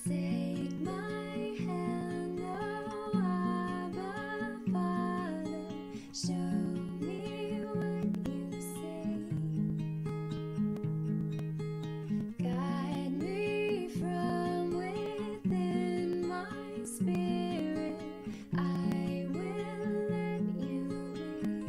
Take my hand, oh Abba Father, show me what you say. Guide me from within my spirit, I will let you lead.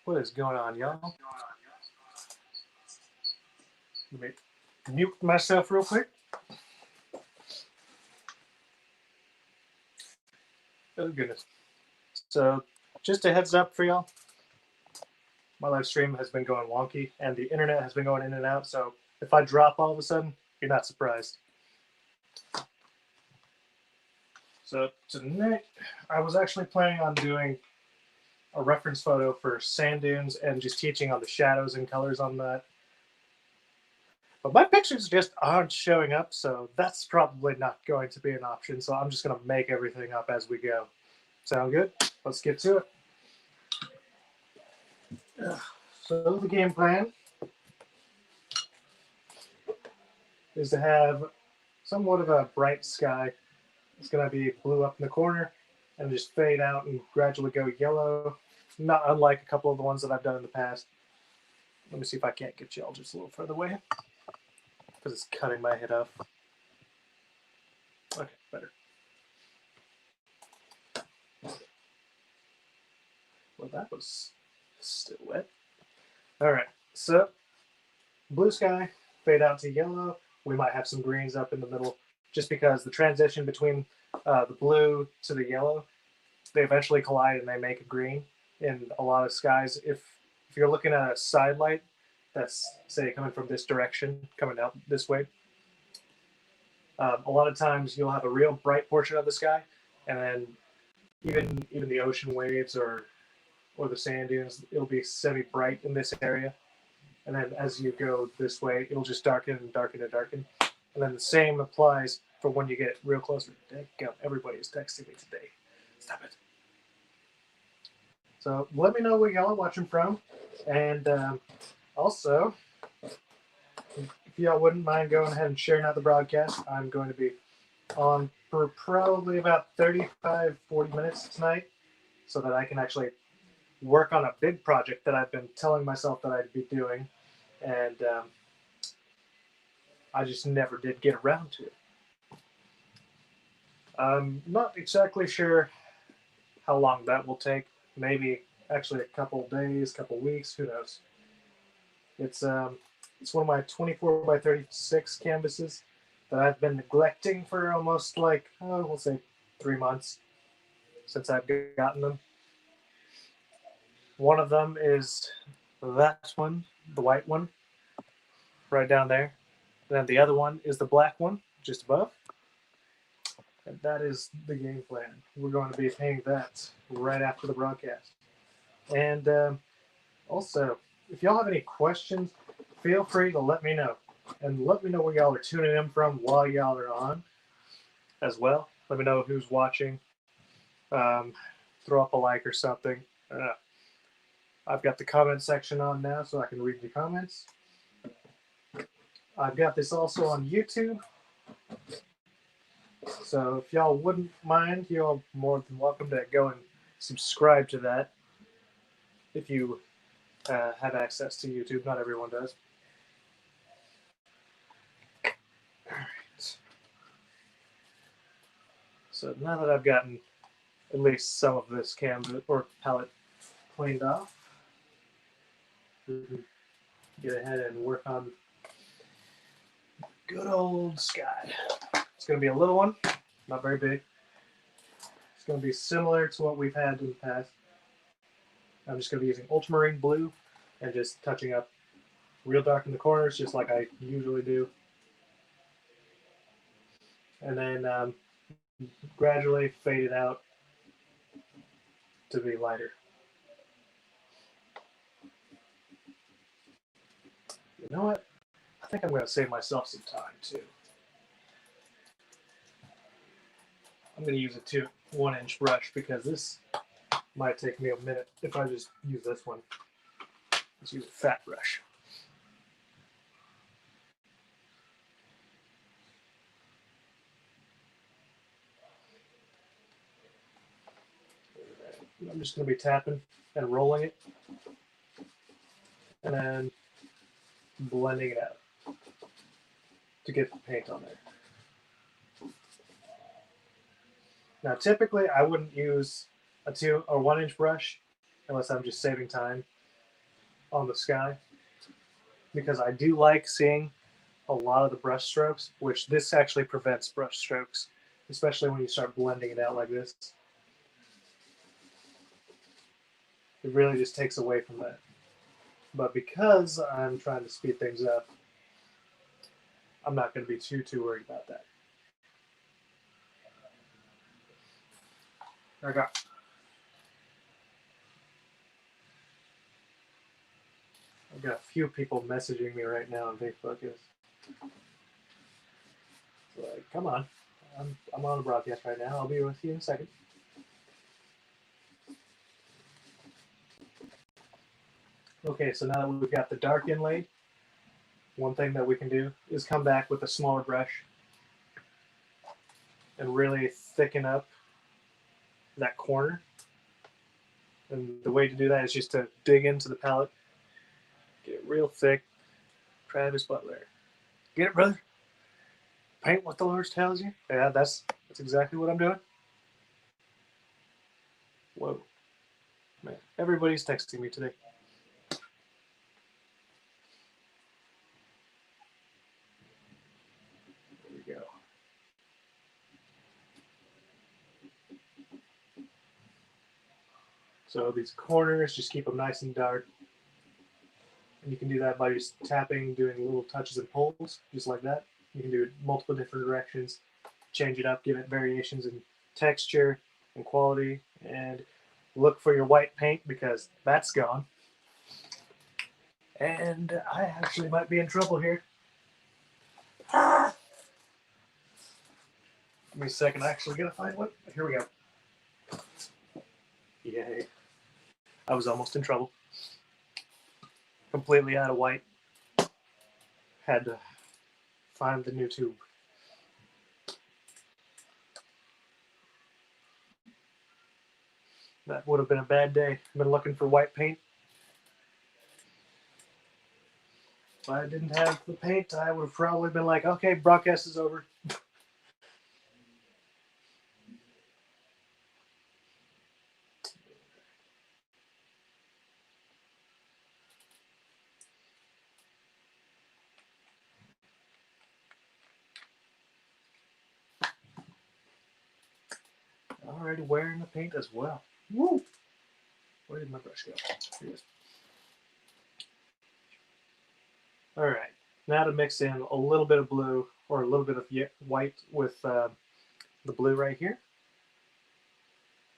What is going on, y'all? Let me mute myself real quick. Oh, goodness. So, just a heads up for y'all. My live stream has been going wonky, and the internet has been going in and out, so if I drop all of a sudden, you're not surprised. So, tonight, I was actually planning on doing a reference photo for sand dunes and just teaching on the shadows and colors on that. But my pictures just aren't showing up, so that's probably not going to be an option. So I'm just going to make everything up as we go. Sound good? Let's get to it. So the game plan is to have somewhat of a bright sky. It's going to be blue up in the corner and just fade out and gradually go yellow. Not unlike a couple of the ones that I've done in the past. Let me see if I can't get y'all just a little further away, because it's cutting my head off. Okay, better. Well, that was still wet. All right, so blue sky, fade out to yellow. We might have some greens up in the middle, just because the transition between the blue to the yellow, they eventually collide and they make a green in a lot of skies. If you're looking at a side light that's, say, coming from this direction, coming out this way, a lot of times you'll have a real bright portion of the sky, and then even the ocean waves or the sand dunes, it'll be semi-bright in this area. And then as you go this way, it'll just darken and darken and darken. And then the same applies for when you get real closer. Damn, everybody is texting me today. Stop it. So let me know where y'all are watching from. And also, if y'all wouldn't mind going ahead and sharing out the broadcast, I'm going to be on for probably about 35, 40 minutes tonight, so that I can actually work on a big project that I've been telling myself that I'd be doing, and I just never did get around to it. I'm not exactly sure how long that will take. Maybe actually a couple days, couple weeks, who knows. It's one of my 24 by 36 canvases that I've been neglecting for almost we'll say 3 months since I've gotten them. One of them is that one, the white one, right down there. And then the other one is the black one, just above. And that is the game plan. We're going to be painting that right after the broadcast. And also, if y'all have any questions, feel free to let me know. And let me know where y'all are tuning in from while y'all are on as well. Let me know who's watching. Throw up a like or something. I've got the comment section on now so I can read the comments. I've got this also on YouTube. So if y'all wouldn't mind, you're more than welcome to go and subscribe to that if you have access to YouTube. Not everyone does. All right. So now that I've gotten at least some of this canvas or palette cleaned off, we can get ahead and work on good old sky. It's going to be a little one, not very big. It's going to be similar to what we've had in the past. I'm just going to be using ultramarine blue and just touching up real dark in the corners, just like I usually do. And then gradually fade it out to be lighter. You know what? I think I'm going to save myself some time too. I'm going to use it too 1-inch brush because this might take me a minute if I just use this one. Let's use a fat brush. I'm just going to be tapping and rolling it and then blending it out to get the paint on there. Now, typically, I wouldn't use a 2 or 1-inch brush unless I'm just saving time on the sky, because I do like seeing a lot of the brush strokes, which this actually prevents brush strokes, especially when you start blending it out like this. It really just takes away from that. But because I'm trying to speed things up, I'm not going to be too worried about that. Okay. I've got a few people messaging me right now on Facebook. It's like, come on, I'm on a broadcast right now. I'll be with you in a second. Okay, so now that we've got the dark inlaid, one thing that we can do is come back with a smaller brush and really thicken up that corner. And the way to do that is just to dig into the palette, get it real thick. Travis Butler. Get it, brother? Paint what the Lord tells you? Yeah, that's exactly what I'm doing. Whoa. Man, everybody's texting me today. There we go. So these corners, just keep them nice and dark. And you can do that by just tapping, doing little touches and pulls, just like that. You can do it multiple different directions, change it up, give it variations in texture and quality, and look for your white paint because that's gone. And I actually might be in trouble here. Give me a second, I actually gotta find one. Here we go. Yay. I was almost in trouble. Completely out of white. Had to find the new tube. That would have been a bad day. I've been looking for white paint. If I didn't have the paint, I would have probably been like, okay, broadcast is over. Already wearing the paint as well. Woo! Where did my brush go? Here it is. All right. Now to mix in a little bit of blue or a little bit of white with the blue right here.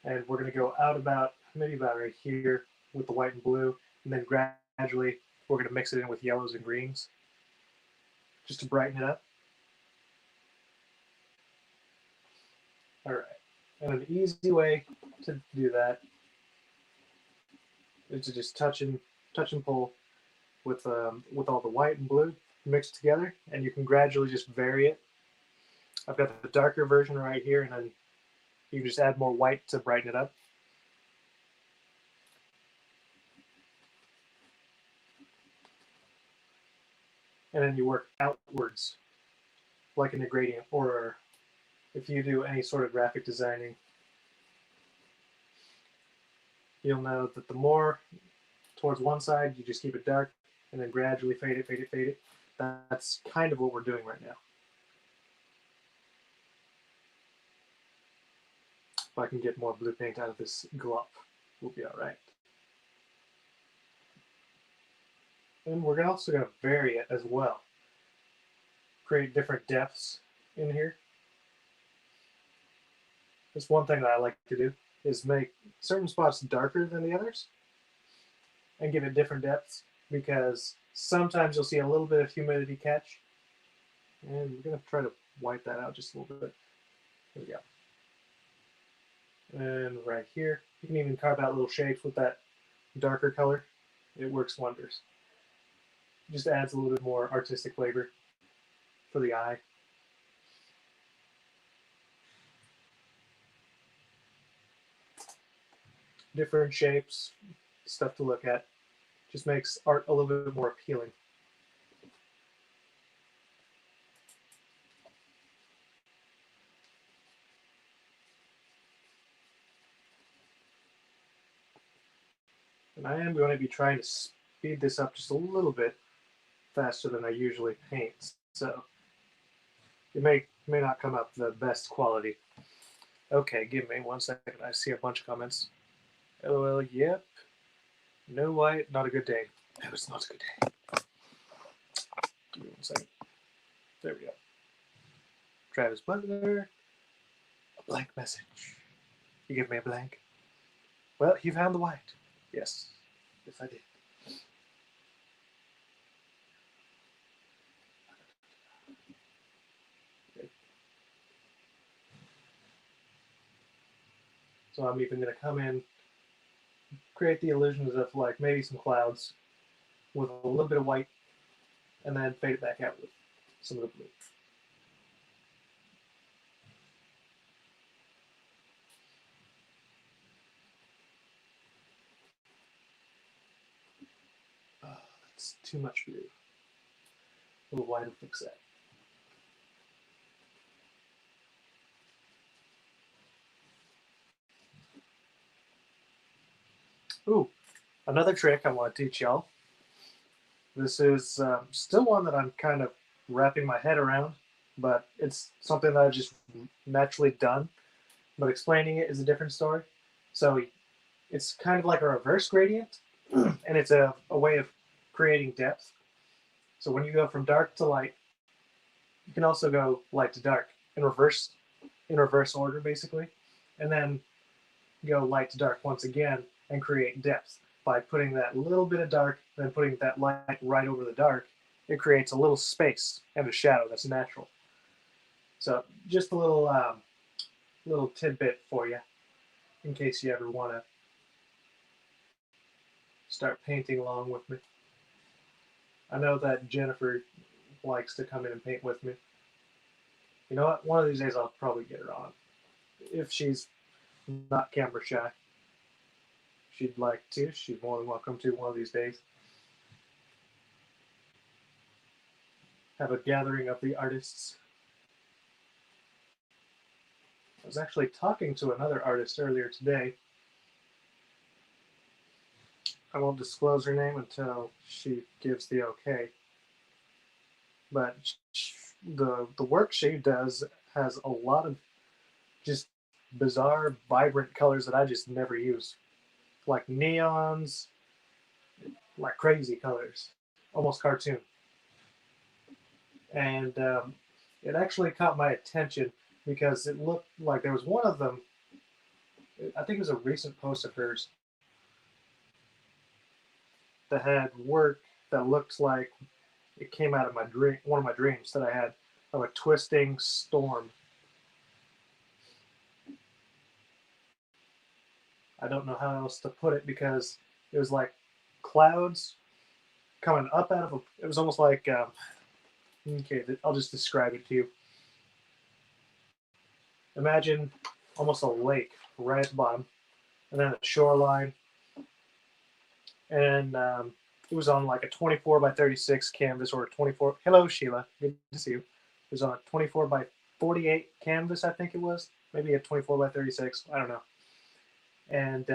And we're going to go out about, maybe about right here with the white and blue. And then gradually we're going to mix it in with yellows and greens just to brighten it up. All right. And an easy way to do that is to just touch and pull with all the white and blue mixed together, and you can gradually just vary it. I've got the darker version right here, and then you can just add more white to brighten it up. And then you work outwards like in a gradient, or if you do any sort of graphic designing, you'll know that the more towards one side, you just keep it dark, and then gradually fade it, fade it, fade it. That's kind of what we're doing right now. If I can get more blue paint out of this glop, we'll be all right. And we're also going to vary it as well. Create different depths in here. That's one thing that I like to do, is make certain spots darker than the others and give it different depths, because sometimes you'll see a little bit of humidity catch. And we're going to try to wipe that out just a little bit. Here we go. And right here, you can even carve out little shapes with that darker color. It works wonders. It just adds a little bit more artistic flavor for the eye. Different shapes, stuff to look at. Just makes art a little bit more appealing. And I am going to be trying to speed this up just a little bit faster than I usually paint. So it may not come up the best quality. Okay, give me 1 second. I see a bunch of comments. LOL, yep. No white, not a good day. No, it's not a good day. Give me 1 second. There we go. Travis Butler, a blank message. You give me a blank. Well, you found the white. Yes. Yes, I did. Okay. So I'm even going to come in, create the illusions of like maybe some clouds with a little bit of white, and then fade it back out with some of the blue. Oh, that's too much blue. A little white will fix that. Ooh, another trick I want to teach y'all. This is still one that I'm kind of wrapping my head around, but it's something that I've just naturally done. But explaining it is a different story. So it's kind of like a reverse gradient, and it's a way of creating depth. So when you go from dark to light, you can also go light to dark in reverse order, basically, and then go light to dark once again and create depth by putting that little bit of dark, then putting that light right over the dark. It creates a little space and a shadow that's natural. So just a little tidbit for you in case you ever want to start painting along with me. I know that Jennifer likes to come in and paint with me. You know what? One of these days I'll probably get her on if she's not camera shy. She'd like to. She's more than welcome to one of these days. Have a gathering of the artists. I was actually talking to another artist earlier today. I won't disclose her name until she gives the okay. But the work she does has a lot of just bizarre, vibrant colors that I just never use, like neons, like crazy colors, almost cartoon. And it actually caught my attention because it looked like there was one of them. I think it was a recent post of hers that had work that looked like it came out of my dream, one of my dreams that I had of a twisting storm. I don't know how else to put it because it was like clouds coming up out of a. It was almost like okay, I'll just describe it to you. Imagine almost a lake right at the bottom, and then a shoreline, and it was on like a 24 by 36 canvas or a 24. Hello, Sheila. Good to see you. It was on a 24 by 48 canvas, I think it was. Maybe a 24 by 36. I don't know. And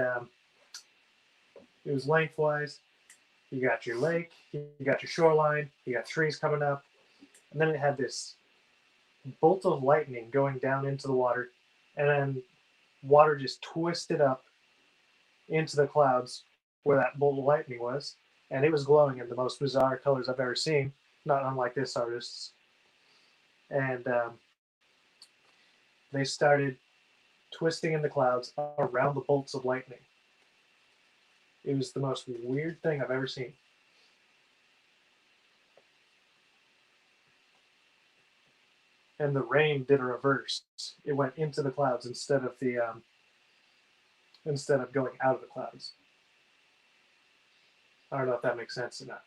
it was lengthwise. You got your lake, you got your shoreline, you got trees coming up, and then it had this bolt of lightning going down into the water, and then water just twisted up into the clouds where that bolt of lightning was, and it was glowing in the most bizarre colors I've ever seen, not unlike this artist's. And they started twisting in the clouds around the bolts of lightning. It was the most weird thing I've ever seen. And the rain did a reverse. It went into the clouds instead of instead of going out of the clouds. I don't know if that makes sense or not.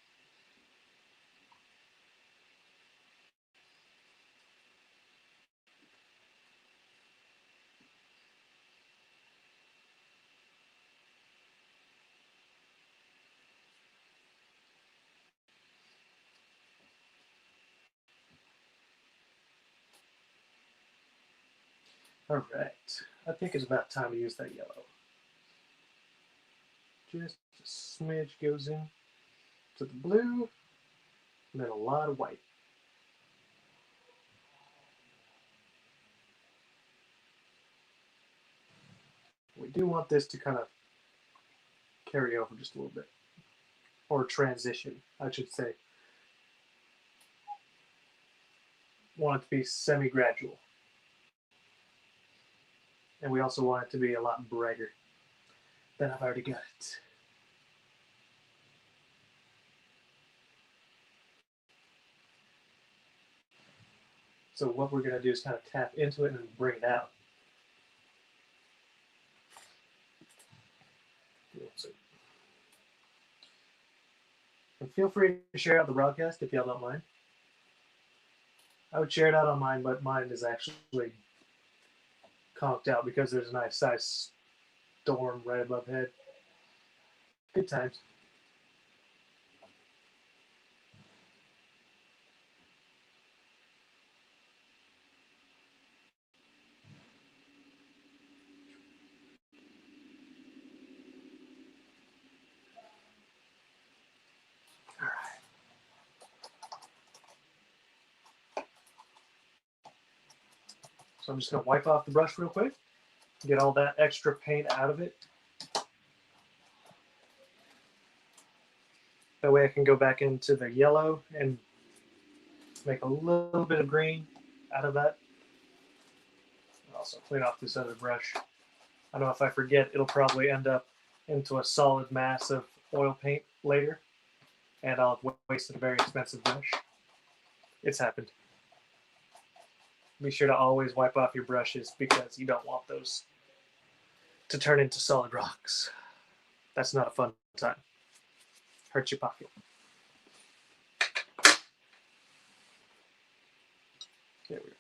All right, I think it's about time to use that yellow. Just a smidge goes in to the blue, and then a lot of white. We do want this to kind of carry over just a little bit, or transition, I should say. Want it to be semi-gradual. And we also want it to be a lot brighter than I've already got it. So what we're going to do is kind of tap into it and bring it out. And feel free to share out the broadcast if y'all don't mind. I would share it out on mine, but mine is actually conked out because there's a nice size storm right above head. Good times. All right. So I'm just going to wipe off the brush real quick, get all that extra paint out of it. That way I can go back into the yellow and make a little bit of green out of that. Also clean off this other brush. I know if I forget, it'll probably end up into a solid mass of oil paint later, and I'll have wasted a very expensive brush. It's happened. Be sure to always wipe off your brushes because you don't want those to turn into solid rocks. That's not a fun time. Hurts your pocket. There we go.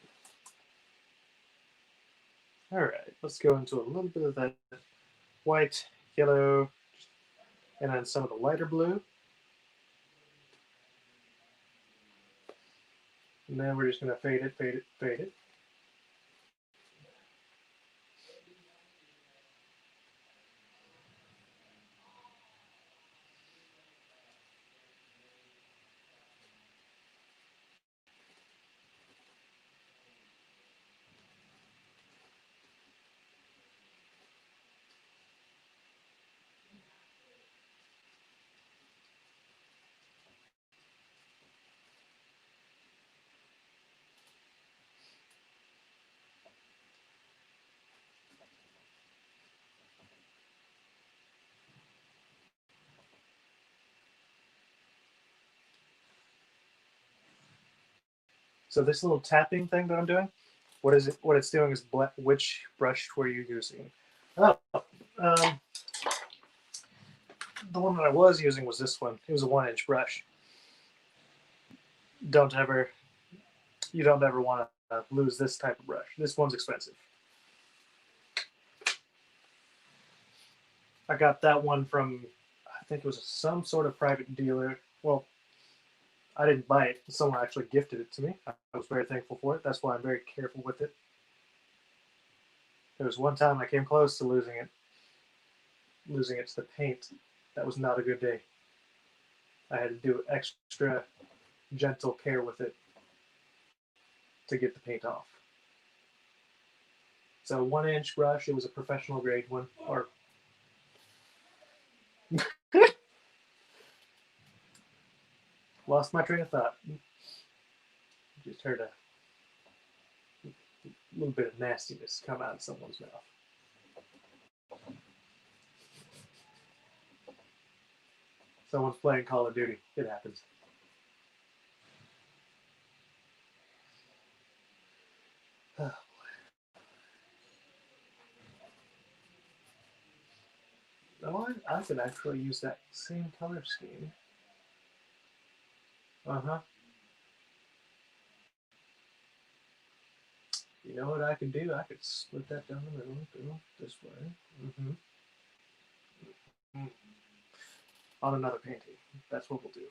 All right, let's go into a little bit of that white, yellow, and then some of the lighter blue. And then we're just going to fade it, fade it, fade it. So this little tapping thing that I'm doing, what is it? What it's doing is which brush were you using? Oh, the one that I was using was this one. It was a 1-inch brush. You don't ever want to lose this type of brush. This one's expensive. I got that one from, I think it was some sort of private dealer. Well, I didn't buy it. Someone actually gifted it to me. I was very thankful for it. That's why I'm very careful with it. There was one time I came close to losing it to the paint. That was not a good day. I had to do extra gentle care with it to get the paint off. So 1-inch brush, it was a professional grade one, or lost my train of thought. Just heard a little bit of nastiness come out of someone's mouth. Someone's playing Call of Duty. It happens. know what? I could actually use that same color scheme. Uh-huh. You know what I could do? I could split that down the middle, go this way. Mm-hmm. On another painting. That's what we'll do.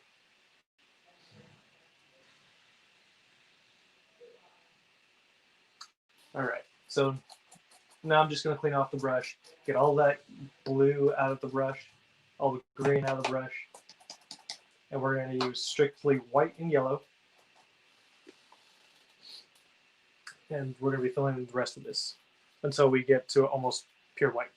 All right. So now I'm just going to clean off the brush, get all that blue out of the brush, all the green out of the brush, and we're going to use strictly white and yellow. And we're going to be filling in the rest of this until we get to almost pure white.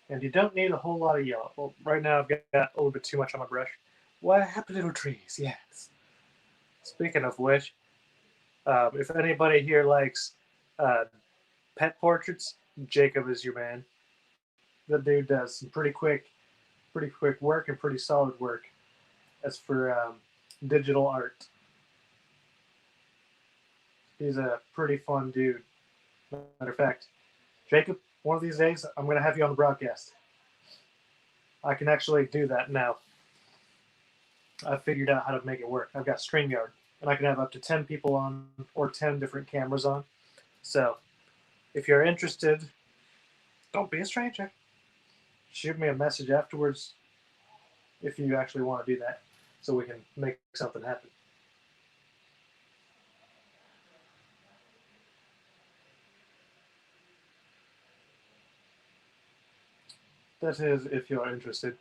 And you don't need a whole lot of yellow. Well, right now I've got a little bit too much on my brush. What happy little trees? Yes. Speaking of which, if anybody here likes pet portraits, Jacob is your man. The dude does some pretty quick work and pretty solid work as for digital art. He's a pretty fun dude. Matter of fact, Jacob, one of these days I'm going to have you on the broadcast. I can actually do that now. I've figured out how to make it work. I've got StreamYard, and I can have up to 10 people on or 10 different cameras on. So if you're interested, don't be a stranger. Shoot me a message afterwards if you actually want to do that so we can make something happen. That is, if you're interested.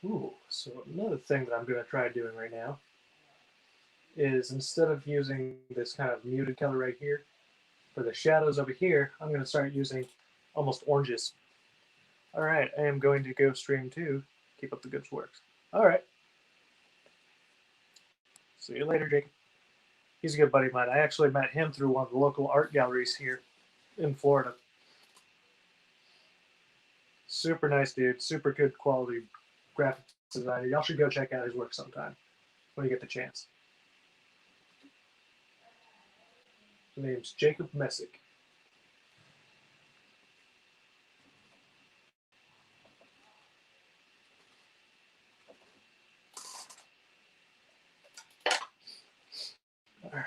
Ooh, so another thing that I'm going to try doing right now is instead of using this kind of muted color right here, for the shadows over here, I'm going to start using almost oranges. All right, I am going to go stream too. Keep up the good work. All right. See you later, Jacob. He's a good buddy of mine. I actually met him through one of the local art galleries here in Florida. Super nice dude, super good quality graphic designer. Y'all should go check out his work sometime when you get the chance. His name's Jacob Messick. All right.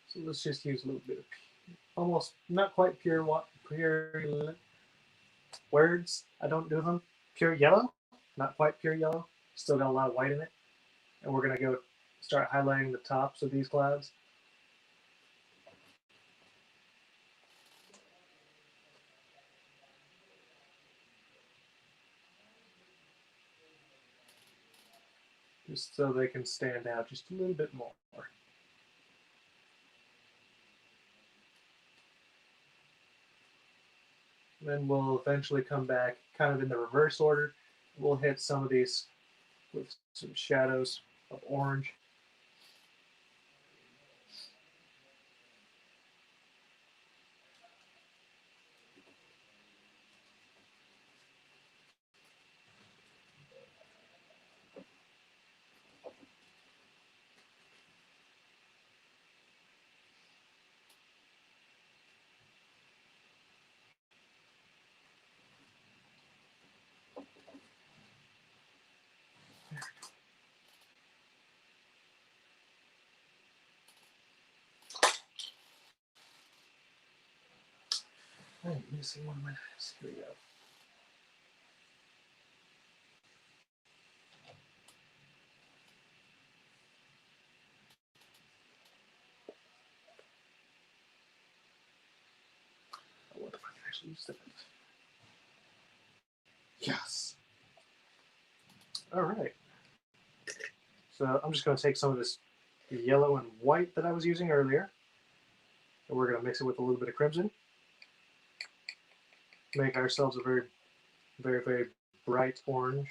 So let's just use a little bit of almost not quite pure words. I don't do them. Pure yellow, not quite pure yellow. Still got a lot of white in it. And we're gonna go start highlighting the tops of these clouds. Just so they can stand out just a little bit more. Then we'll eventually come back kind of in the reverse order. We'll hit some of these with some shadows of orange. I'm missing one of my knives. Here we go. actually used it. Yes. All right. So I'm just going to take some of this yellow and white that I was using earlier, and we're going to mix it with a little bit of crimson. Make ourselves a very, very, very bright orange.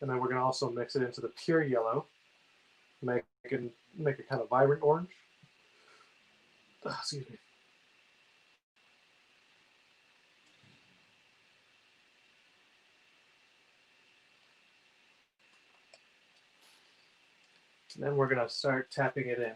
And then we're going to also mix it into the pure yellow, make it kind of vibrant orange. Oh, excuse me. And then we're going to start tapping it in.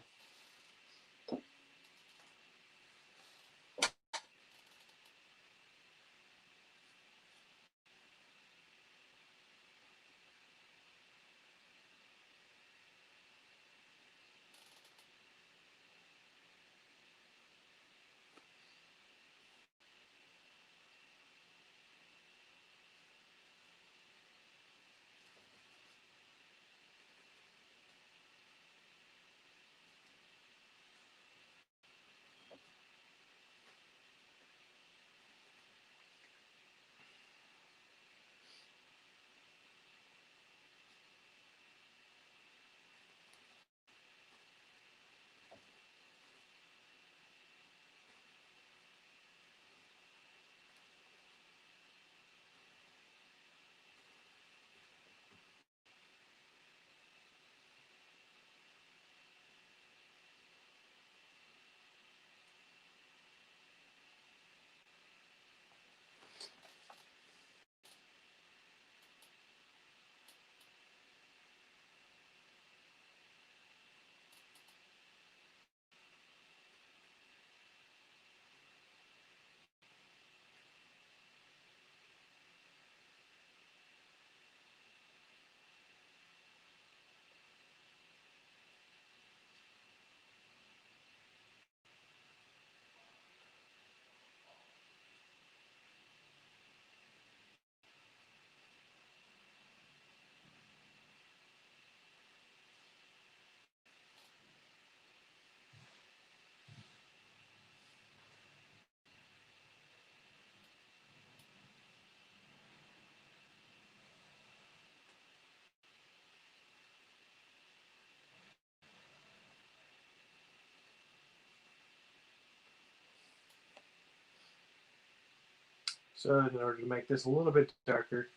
So in order to make this a little bit darker,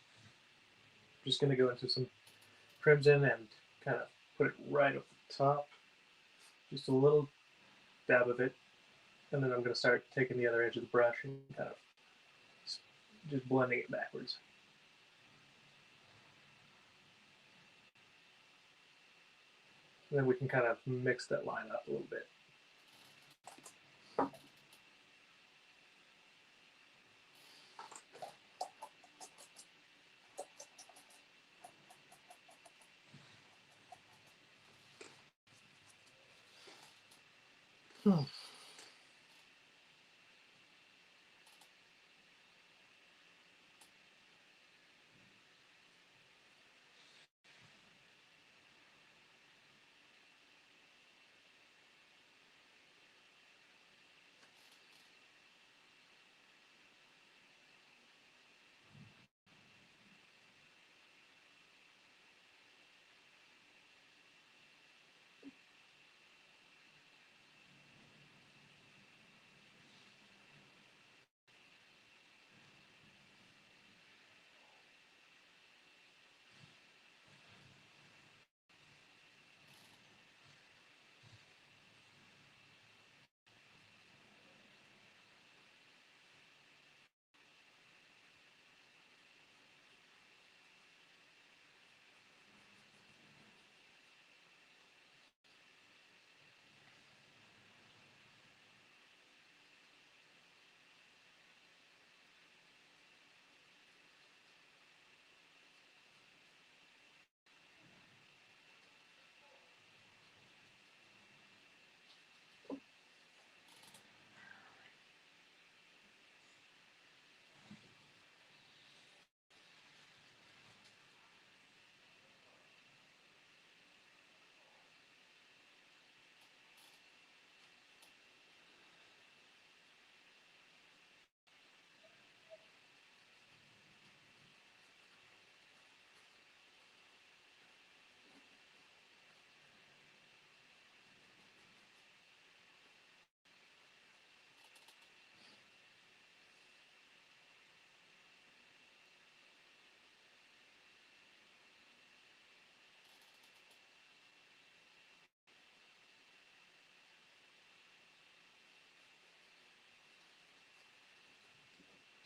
I'm just going to go into some crimson and kind of put it right up the top. Just a little dab of it. And then I'm going to start taking the other edge of the brush and kind of just blending it backwards. And then we can kind of mix that line up a little bit.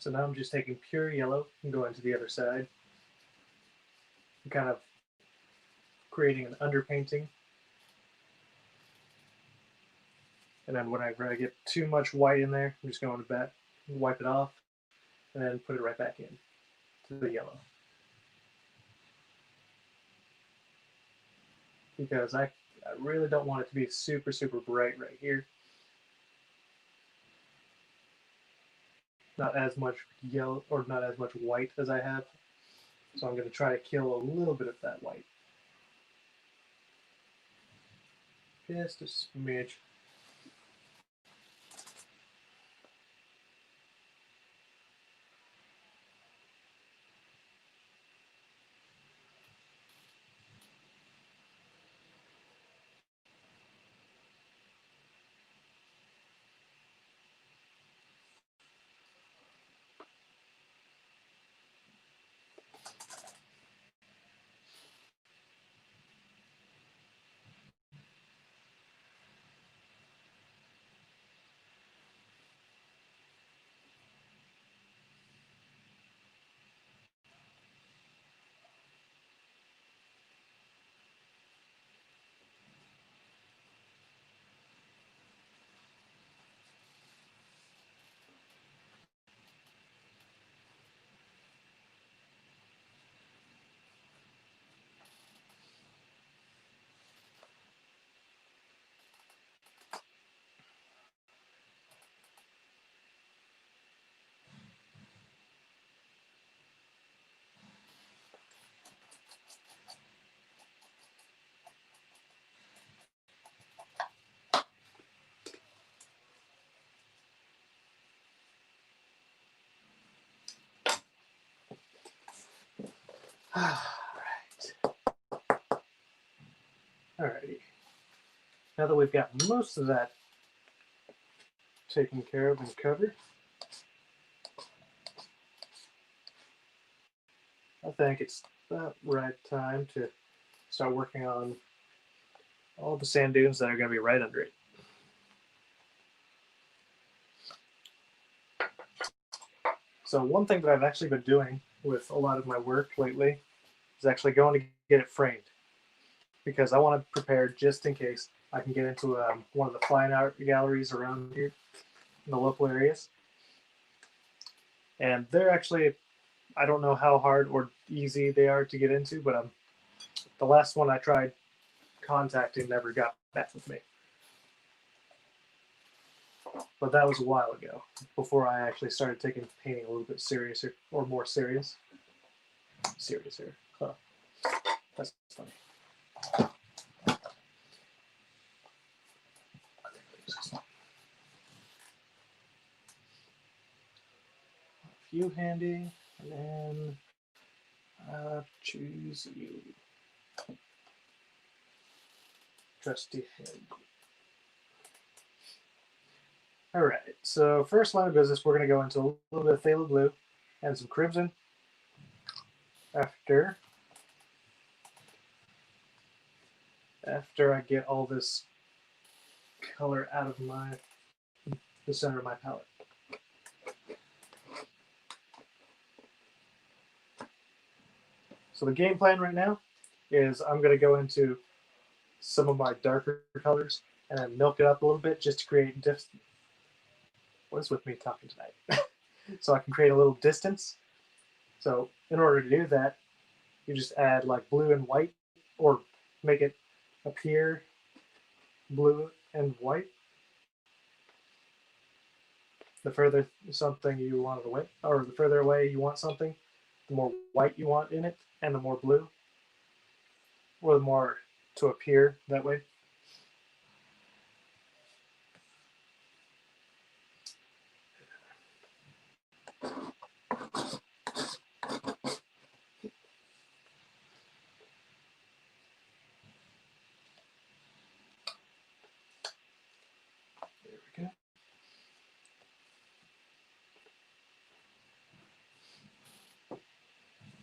So now I'm just taking pure yellow and going to the other side, and kind of creating an underpainting. And then whenever I get too much white in there, I'm just going to back, wipe it off, and then put it right back in to the yellow. Because I really don't want it to be super, super bright right here. Not as much yellow, or not as much white as I have. So I'm going to try to kill a little bit of that white. Just a smidge. Alrighty. Now that we've got most of that taken care of and covered, I think it's the right time to start working on all the sand dunes that are going to be right under it. So one thing that I've actually been doing with a lot of my work lately is actually going to get it framed, because I want to prepare just in case I can get into one of the fine art galleries around here in the local areas. And they're actually, I don't know how hard or easy they are to get into, but the last one I tried contacting never got back with me. But that was a while ago, before I actually started taking painting a little bit seriouser, or more serious. Seriouser. Huh. That's funny. A few handy, and then choose you. Trusty head. All right, so first line of business, we're going to go into a little bit of phthalo blue and some crimson. After I get all this color out of the center of my palette. So the game plan right now is I'm going to go into some of my darker colors and then milk it up a little bit just to create what is with me talking tonight? So I can create a little distance. So in order to do that, you just add like blue and white, or make it appear blue and white. The further something you want away, or the further away you want something, the more white you want in it, and the more blue, or the more to appear that way. There we go.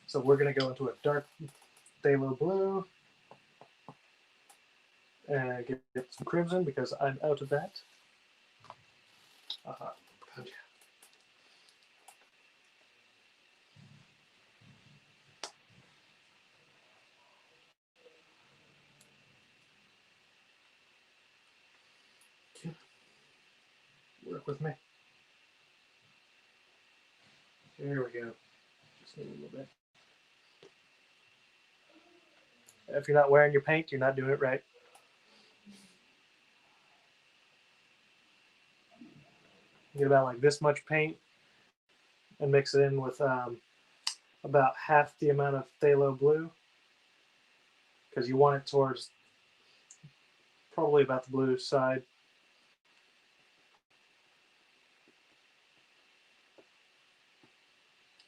So we're going to go into a dark phthalo blue and get some crimson because I'm out of that. with me. There we go. Just need a little bit. If you're not wearing your paint, you're not doing it right. Get about like this much paint and mix it in with about half the amount of phthalo blue, because you want it towards probably about the blue side.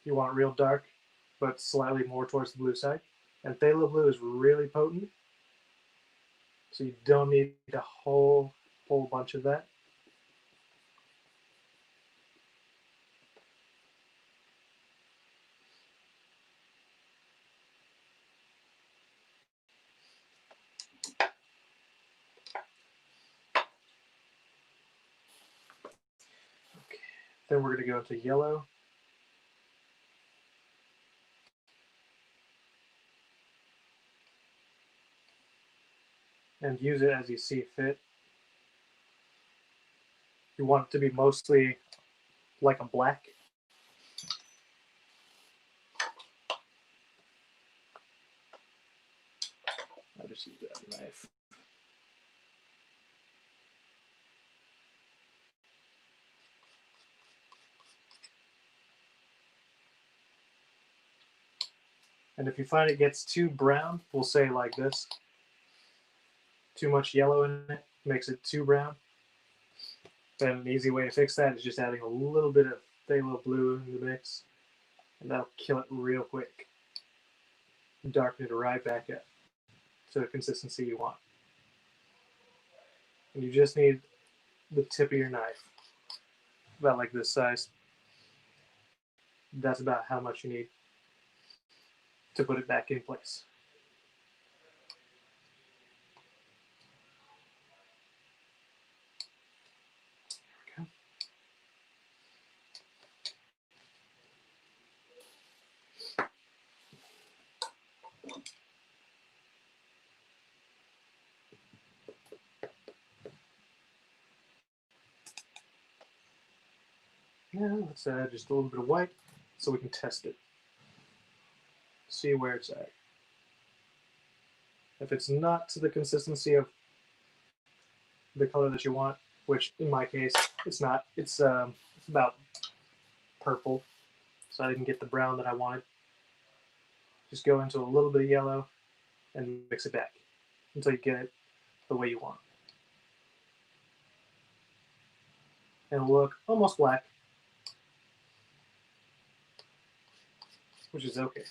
You want it real dark, but slightly more towards the blue side. And phthalo blue is really potent, so you don't need a whole bunch of that. Okay. Then we're going to go into yellow. And use it as you see fit. You want it to be mostly like a black. I'll just use that knife. And if you find it gets too brown, we'll say like this. Too much yellow in it makes it too brown. Then an easy way to fix that is just adding a little bit of phthalo blue in the mix, and that'll kill it real quick. Darken it right back up to the consistency you want. And you just need the tip of your knife, about like this size. That's about how much you need to put it back in place. Now let's add just a little bit of white so we can test it. See where it's at. If it's not to the consistency of the color that you want, which in my case it's not, it's about purple, so I didn't get the brown that I wanted. Just go into a little bit of yellow and mix it back until you get it the way you want. And it'll look almost black, which is okay.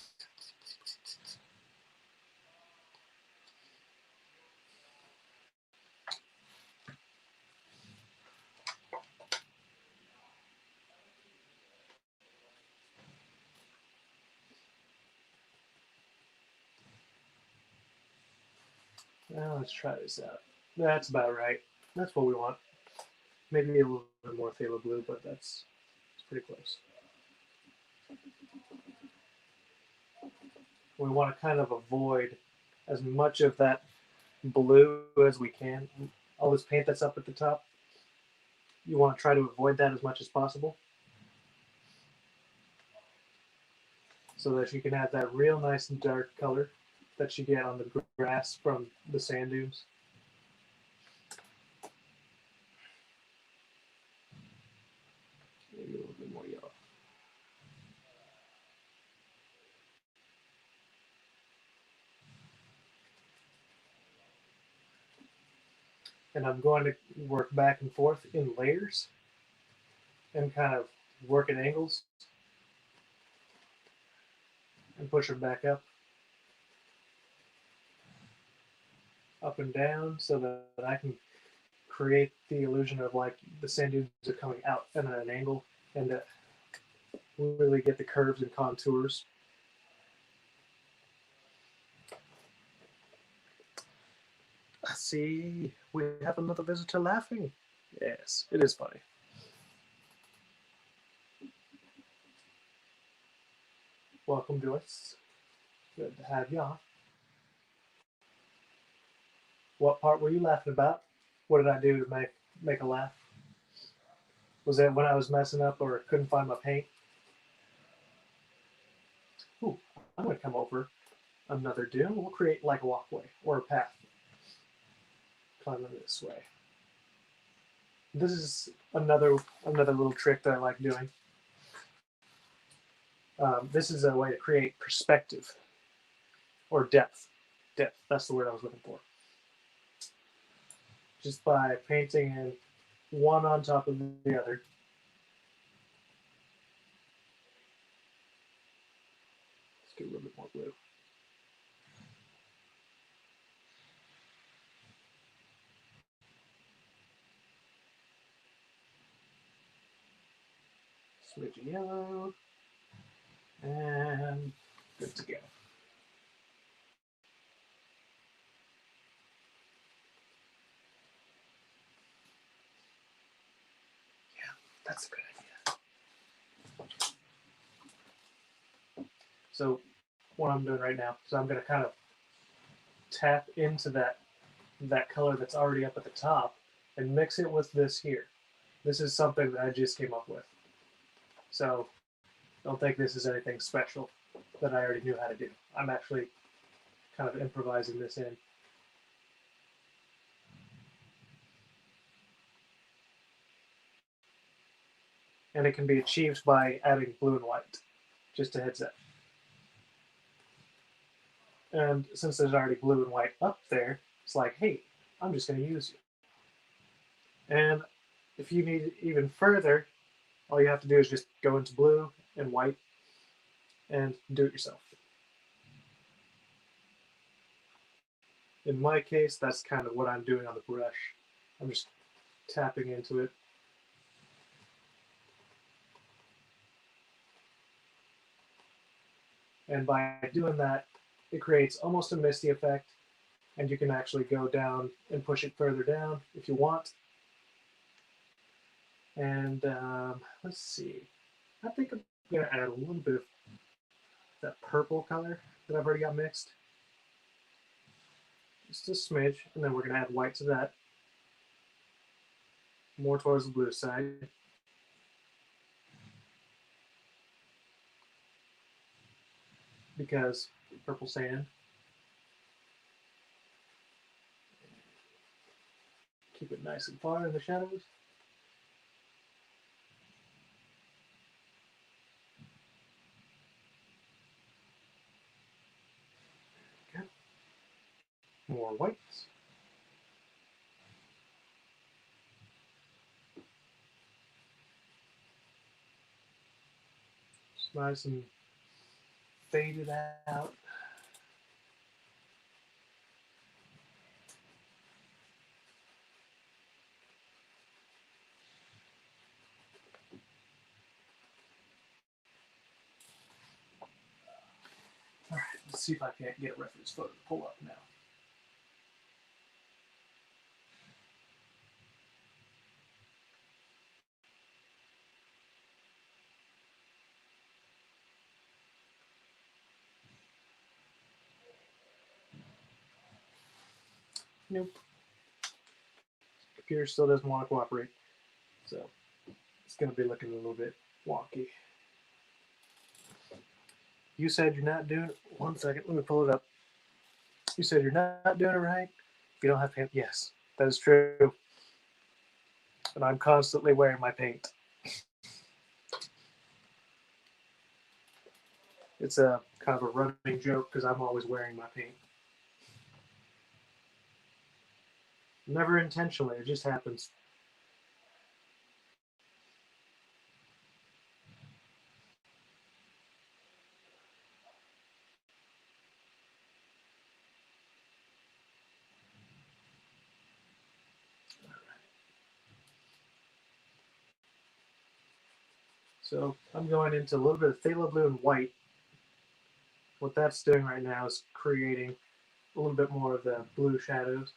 Now let's try this out. That's about right. That's what we want. Maybe a little bit more phthalo blue, but it's pretty close. We want to kind of avoid as much of that blue as we can. All this paint that's up at the top, you want to try to avoid that as much as possible, so that you can have that real nice and dark color that you get on the grass from the sand dunes. Maybe a little bit more yellow. And I'm going to work back and forth in layers and kind of work at angles and push them back up and down, so that I can create the illusion of like the sand dunes are coming out at an angle, and to really get the curves and contours. I see we have another visitor laughing. Yes, it is funny. Welcome, Joyce. Good to have you on. What part were you laughing about? What did I do to make a laugh? Was it when I was messing up or couldn't find my paint? Ooh, I'm going to come over another dune. We'll create like a walkway or a path. Climbing this way. This is another little trick that I like doing. This is a way to create perspective or depth. Depth, that's the word I was looking for. Just by painting in one on top of the other. Let's get a little bit more blue. Switch yellow. And good to go. Yeah, that's a good idea. So what I'm doing right now is I'm going to kind of tap into that color that's already up at the top and mix it with this here. This is something that I just came up with. So don't think this is anything special that I already knew how to do. I'm actually kind of improvising this in. And it can be achieved by adding blue and white. Just a heads up. And since there's already blue and white up there, it's like, hey, I'm just going to use you. And if you need even further, all you have to do is just go into blue and white and do it yourself. In my case, that's kind of what I'm doing on the brush. I'm just tapping into it. And by doing that, it creates almost a misty effect, and you can actually go down and push it further down if you want. And let's see. I think I'm going to add a little bit of that purple color that I've already got mixed. Just a smidge, and then we're going to add white to that. More towards the blue side. Because purple sand. Keep it nice and far in the shadows. Okay. More whites. Just nice and faded out. All right, let's see if I can't get a reference photo to pull up now. Nope. Computer still doesn't want to cooperate. So it's going to be looking a little bit wonky. You said you're not doing it. One second, let me pull it up. You said you're not doing it right. You don't have paint. Yes, that is true. And I'm constantly wearing my paint. It's a kind of a running joke because I'm always wearing my paint. Never intentionally, it just happens. So I'm going into a little bit of phthalo blue and white. What that's doing right now is creating a little bit more of the blue shadows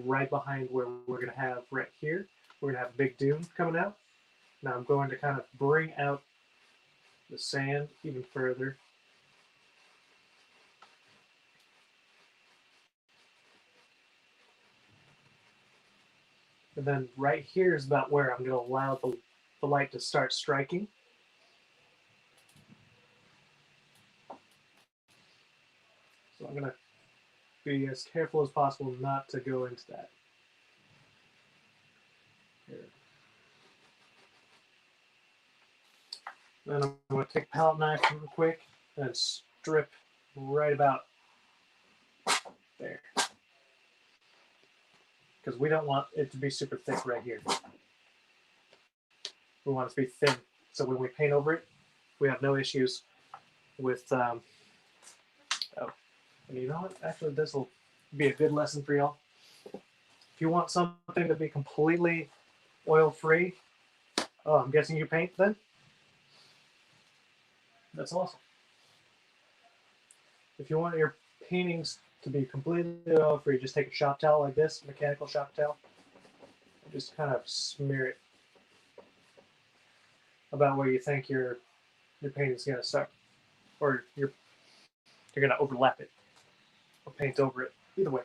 right behind where we're going to have right here. We're going to have a big dune coming out. Now I'm going to kind of bring out the sand even further. And then right here is about where I'm going to allow the light to start striking. So I'm going to be as careful as possible not to go into that. Here. Then I'm going to take a palette knife real quick and strip right about there. Because we don't want it to be super thick right here. We want it to be thin. So when we paint over it, we have no issues with, oh, and you know what? Actually, this will be a good lesson for y'all. If you want something to be completely oil-free, oh, I'm guessing you paint then? That's awesome. If you want your paintings to be completely oil-free, just take a shop towel like this, mechanical shop towel, and just kind of smear it about where you think your painting's going to start, or you're going to overlap it or paint over it. Either way.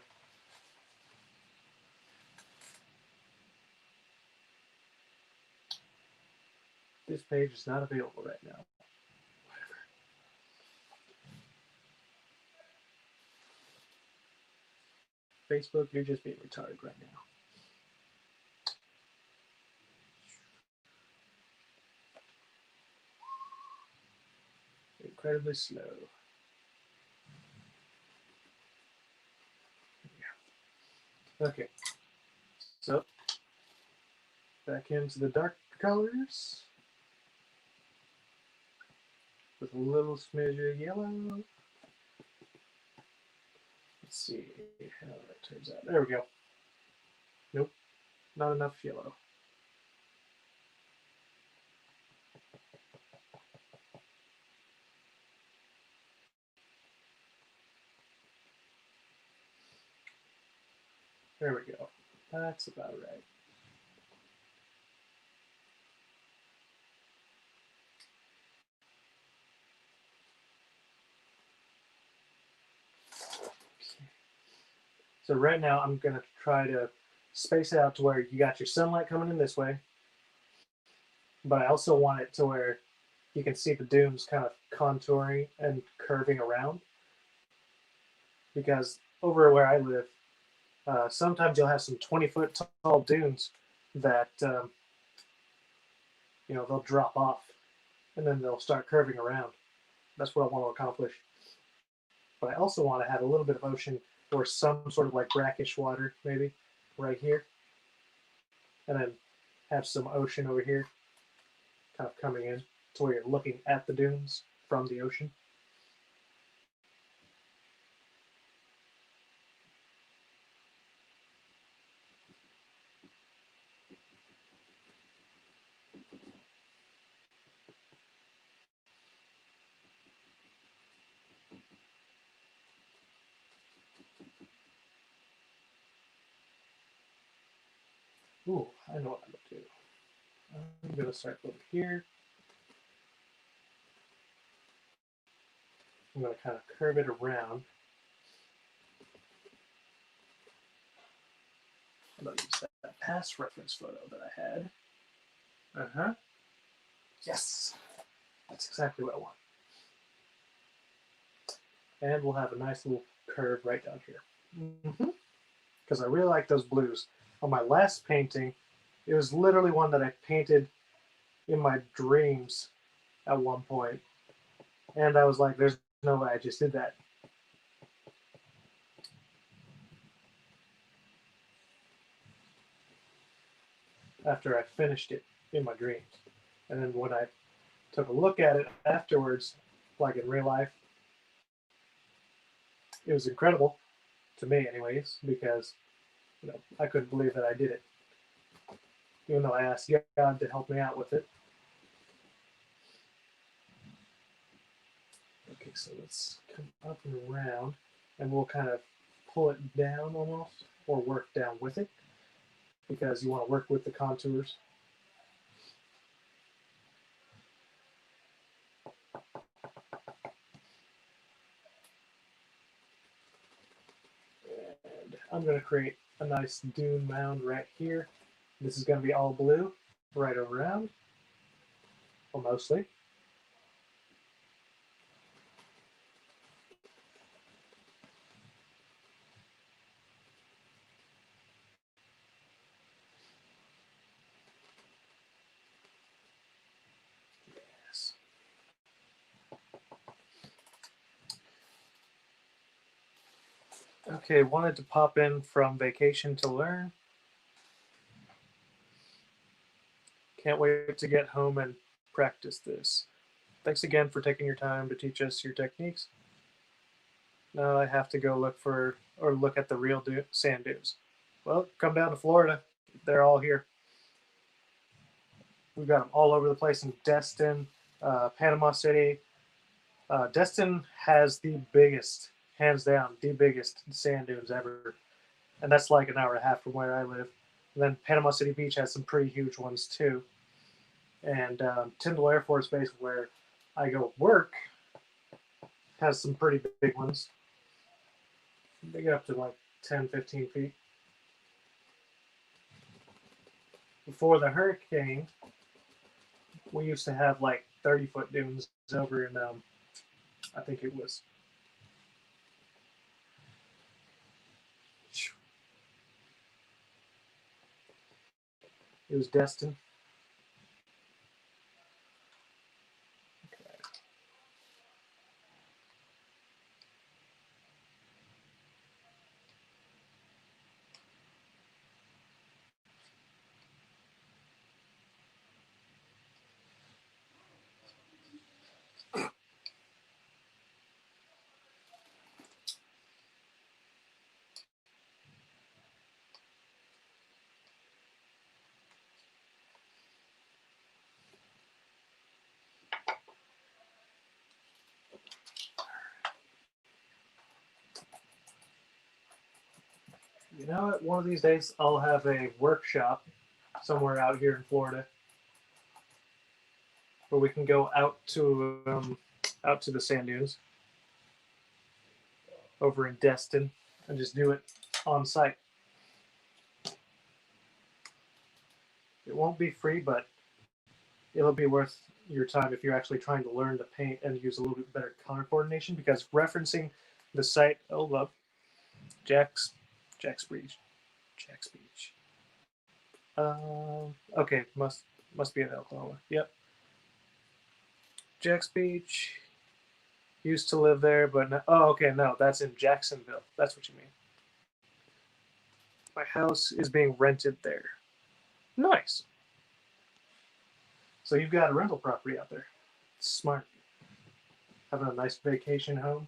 This page is not available right now. Facebook, you're just being retarded right now. Incredibly slow. Okay. So, back into the dark colors with a little smidge of yellow. Let's see how that turns out. There we go. Nope, not enough yellow. There we go. That's about right. So right now I'm going to try to space it out to where you got your sunlight coming in this way, but I also want it to where you can see the dunes kind of contouring and curving around. Because over where I live, sometimes you'll have some 20-foot tall dunes that, you know, they'll drop off and then they'll start curving around. That's what I want to accomplish. But I also want to have a little bit of ocean or some sort of like brackish water, maybe, right here. And then have some ocean over here, kind of coming in to where you're looking at the dunes from the ocean. Ooh, I know what I'm going to do. I'm going to start over here. I'm going to kind of curve it around. I'm going to use that past reference photo that I had. Uh-huh. Yes. That's exactly what I want. And we'll have a nice little curve right down here. Because I really like those blues. On my last painting, it was literally one that I painted in my dreams at one point. And I was like, there's no way I just did that. After I finished it in my dreams. And then when I took a look at it afterwards, like in real life, it was incredible, to me anyways, because you know, I couldn't believe that I did it. Even though I asked God to help me out with it. Okay, so let's come up and around, and we'll kind of pull it down almost, or work down with it, because you want to work with the contours. And I'm going to create a nice dune mound right here. This is going to be all blue right around. Well, mostly. Yes. Okay, wanted to pop in from vacation to learn. Can't wait to get home and practice this. Thanks again for taking your time to teach us your techniques. Now I have to go look at the real sand dunes. Well, come down to Florida. They're all here. We've got them all over the place in Destin, Panama City. Destin has the biggest, hands down, the biggest sand dunes ever. And that's like an hour and a half from where I live. And then Panama City Beach has some pretty huge ones too. And Tyndall Air Force Base, where I go work, has some pretty big ones. They get up to like 10, 15 feet. Before the hurricane, we used to have like 30-foot dunes over in, I think it was, Destin. You know what? One of these days I'll have a workshop somewhere out here in Florida where we can go out to the sand dunes over in Destin and just do it on site. It won't be free, but it'll be worth your time if you're actually trying to learn to paint and use a little bit better color coordination. Because referencing the site, Jack's Beach, Jack's Beach. Okay, must be in Oklahoma. Yep, Jack's Beach. Used to live there, but okay, no, that's in Jacksonville. That's what you mean. My house is being rented there. Nice. So you've got a rental property out there. Smart. Having a nice vacation home.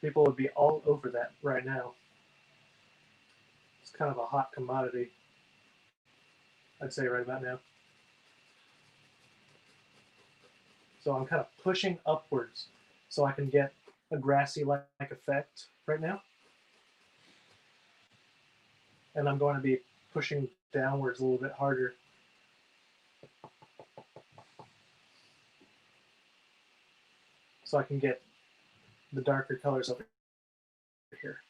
People would be all over that right now. It's kind of a hot commodity, I'd say, right about now. So I'm kind of pushing upwards so I can get a grassy like effect right now. And I'm going to be pushing downwards a little bit harder. So I can get the darker colors over here.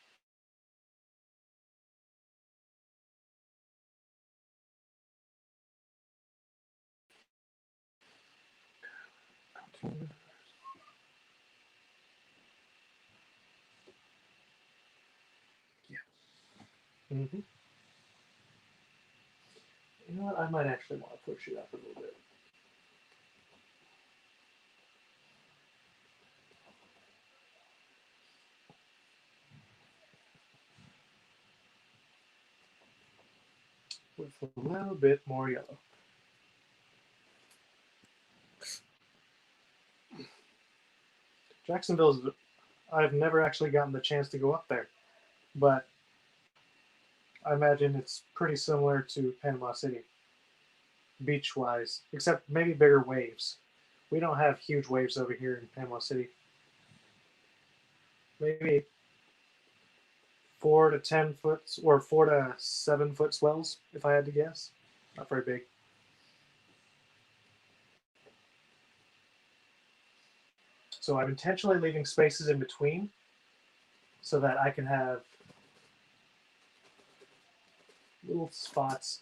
Yeah. Mm-hmm. You know what? I might actually want to push it up a little bit. With a little bit more yellow. Jacksonville's, I've never actually gotten the chance to go up there, but I imagine it's pretty similar to Panama City, beach wise, except maybe bigger waves. We don't have huge waves over here in Panama City. Maybe 4 to 10 foot or 4 to 7 foot swells, if I had to guess. Not very big. So I'm intentionally leaving spaces in between so that I can have little spots.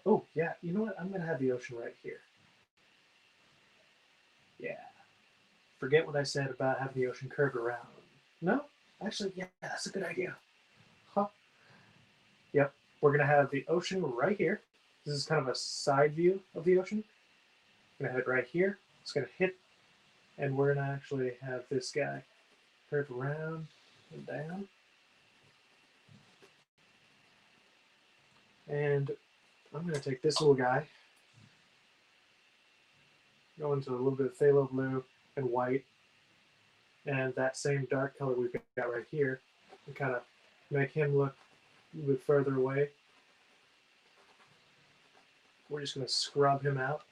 Oh, yeah, you know what? I'm going to have the ocean right here. Yeah. Forget what I said about having the ocean curve around. No? Actually, yeah, that's a good idea. Huh. Yep. We're going to have the ocean right here. This is kind of a side view of the ocean. I'm going to have it right here. It's going to hit, and we're going to actually have this guy curve around and down. And I'm going to take this little guy, go into a little bit of phthalo blue and white, and that same dark color we've got right here, and kind of make him look a little bit further away. We're just going to scrub him out.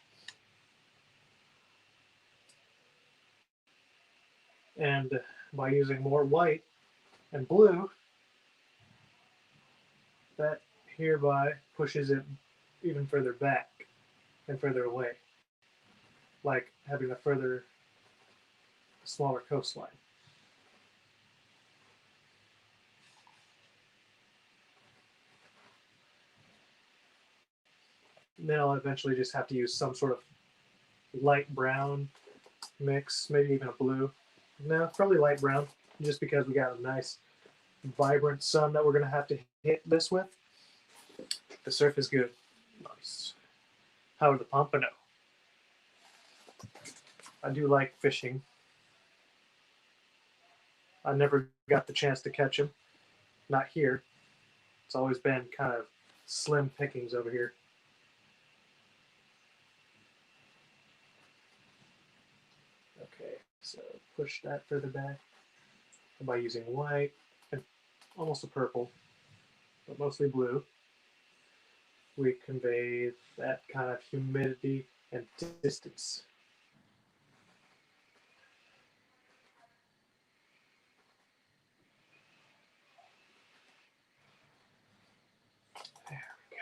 And by using more white and blue, that hereby pushes it even further back and further away, like having a smaller coastline. And then I'll eventually just have to use some sort of light brown mix, maybe even a blue. No, probably light brown, just because we got a nice vibrant sun that we're going to have to hit this with. The surf is good. Nice. How the pompano? I do like fishing. I never got the chance to catch him. Not here. It's always been kind of slim pickings over here. Okay, so push that further back. And by using white and almost a purple, but mostly blue, we convey that kind of humidity and distance. There we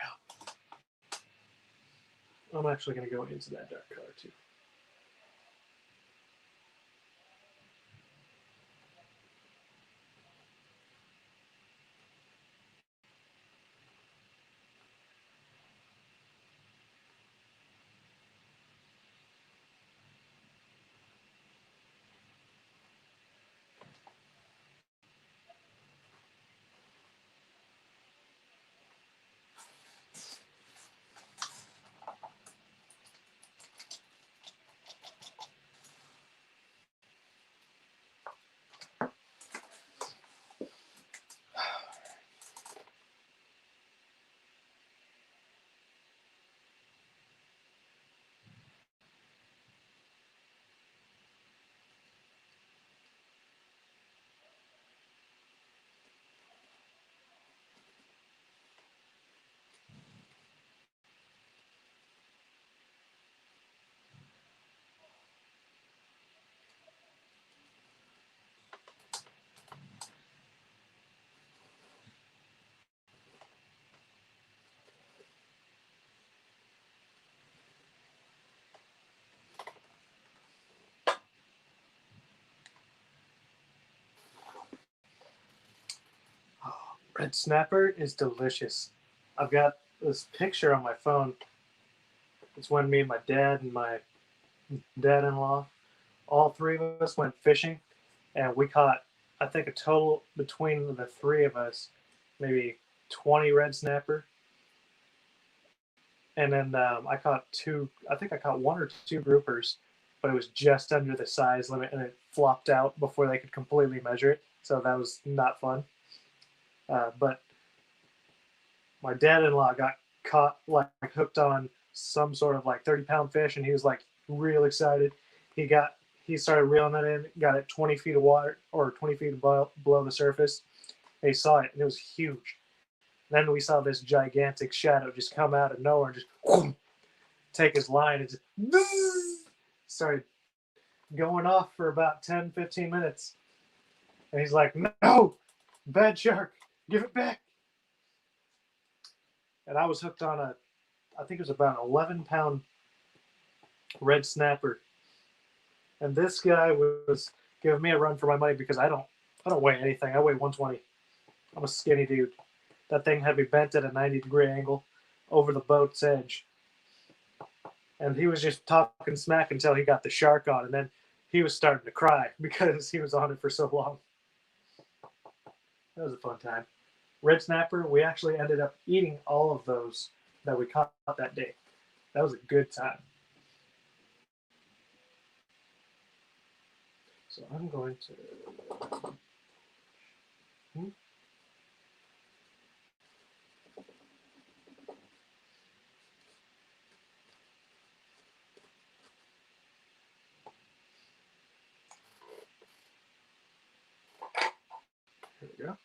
go. I'm actually going to go into that dark color too. Red snapper is delicious. I've got this picture on my phone. It's when me and my dad and my dad-in-law, all three of us went fishing, and we caught, I think, a total between the three of us, maybe 20 red snapper. And then I caught two. I think I caught one or two groupers, but it was just under the size limit, and it flopped out before they could completely measure it. So that was not fun. But my dad-in-law got caught like hooked on some sort of like 30-pound fish, and he was like real excited. He started reeling it in, got it 20 feet of water or 20 feet below the surface. And he saw it, and it was huge. Then we saw this gigantic shadow just come out of nowhere and just whoom, take his line and just started going off for about 10, 15 minutes. And he's like, no, bad shark, give it back. And I was hooked on I think it was about an 11-pound red snapper. And this guy was giving me a run for my money because I don't weigh anything. I weigh 120. I'm a skinny dude. That thing had me bent at a 90-degree angle over the boat's edge. And he was just talking smack until he got the shark on, and then he was starting to cry because he was on it for so long. That was a fun time. Red snapper, we actually ended up eating all of those that we caught that day. That was a good time. So I'm going to. Here we go.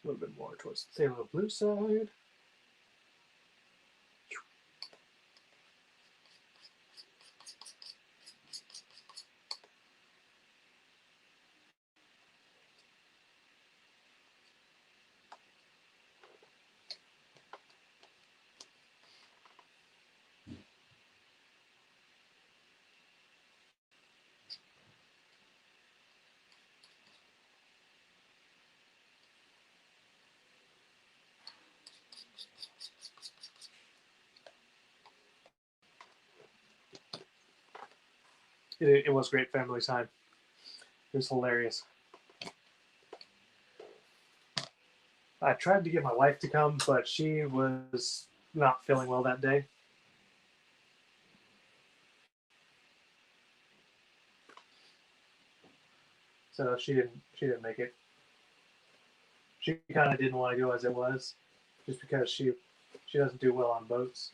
A little bit more towards the phthalo blue side. It was great family time. It was hilarious. I tried to get my wife to come, but she was not feeling well that day. So she didn't make it. She kind of didn't want to go as it was, just because she doesn't do well on boats.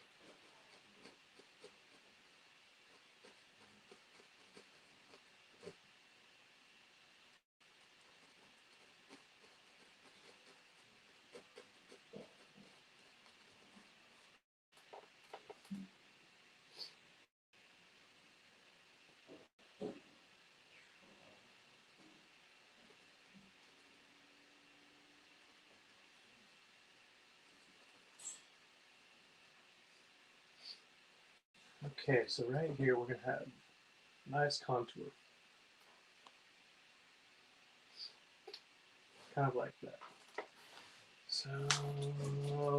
Okay, so right here we're gonna have nice contour, kind of like that. So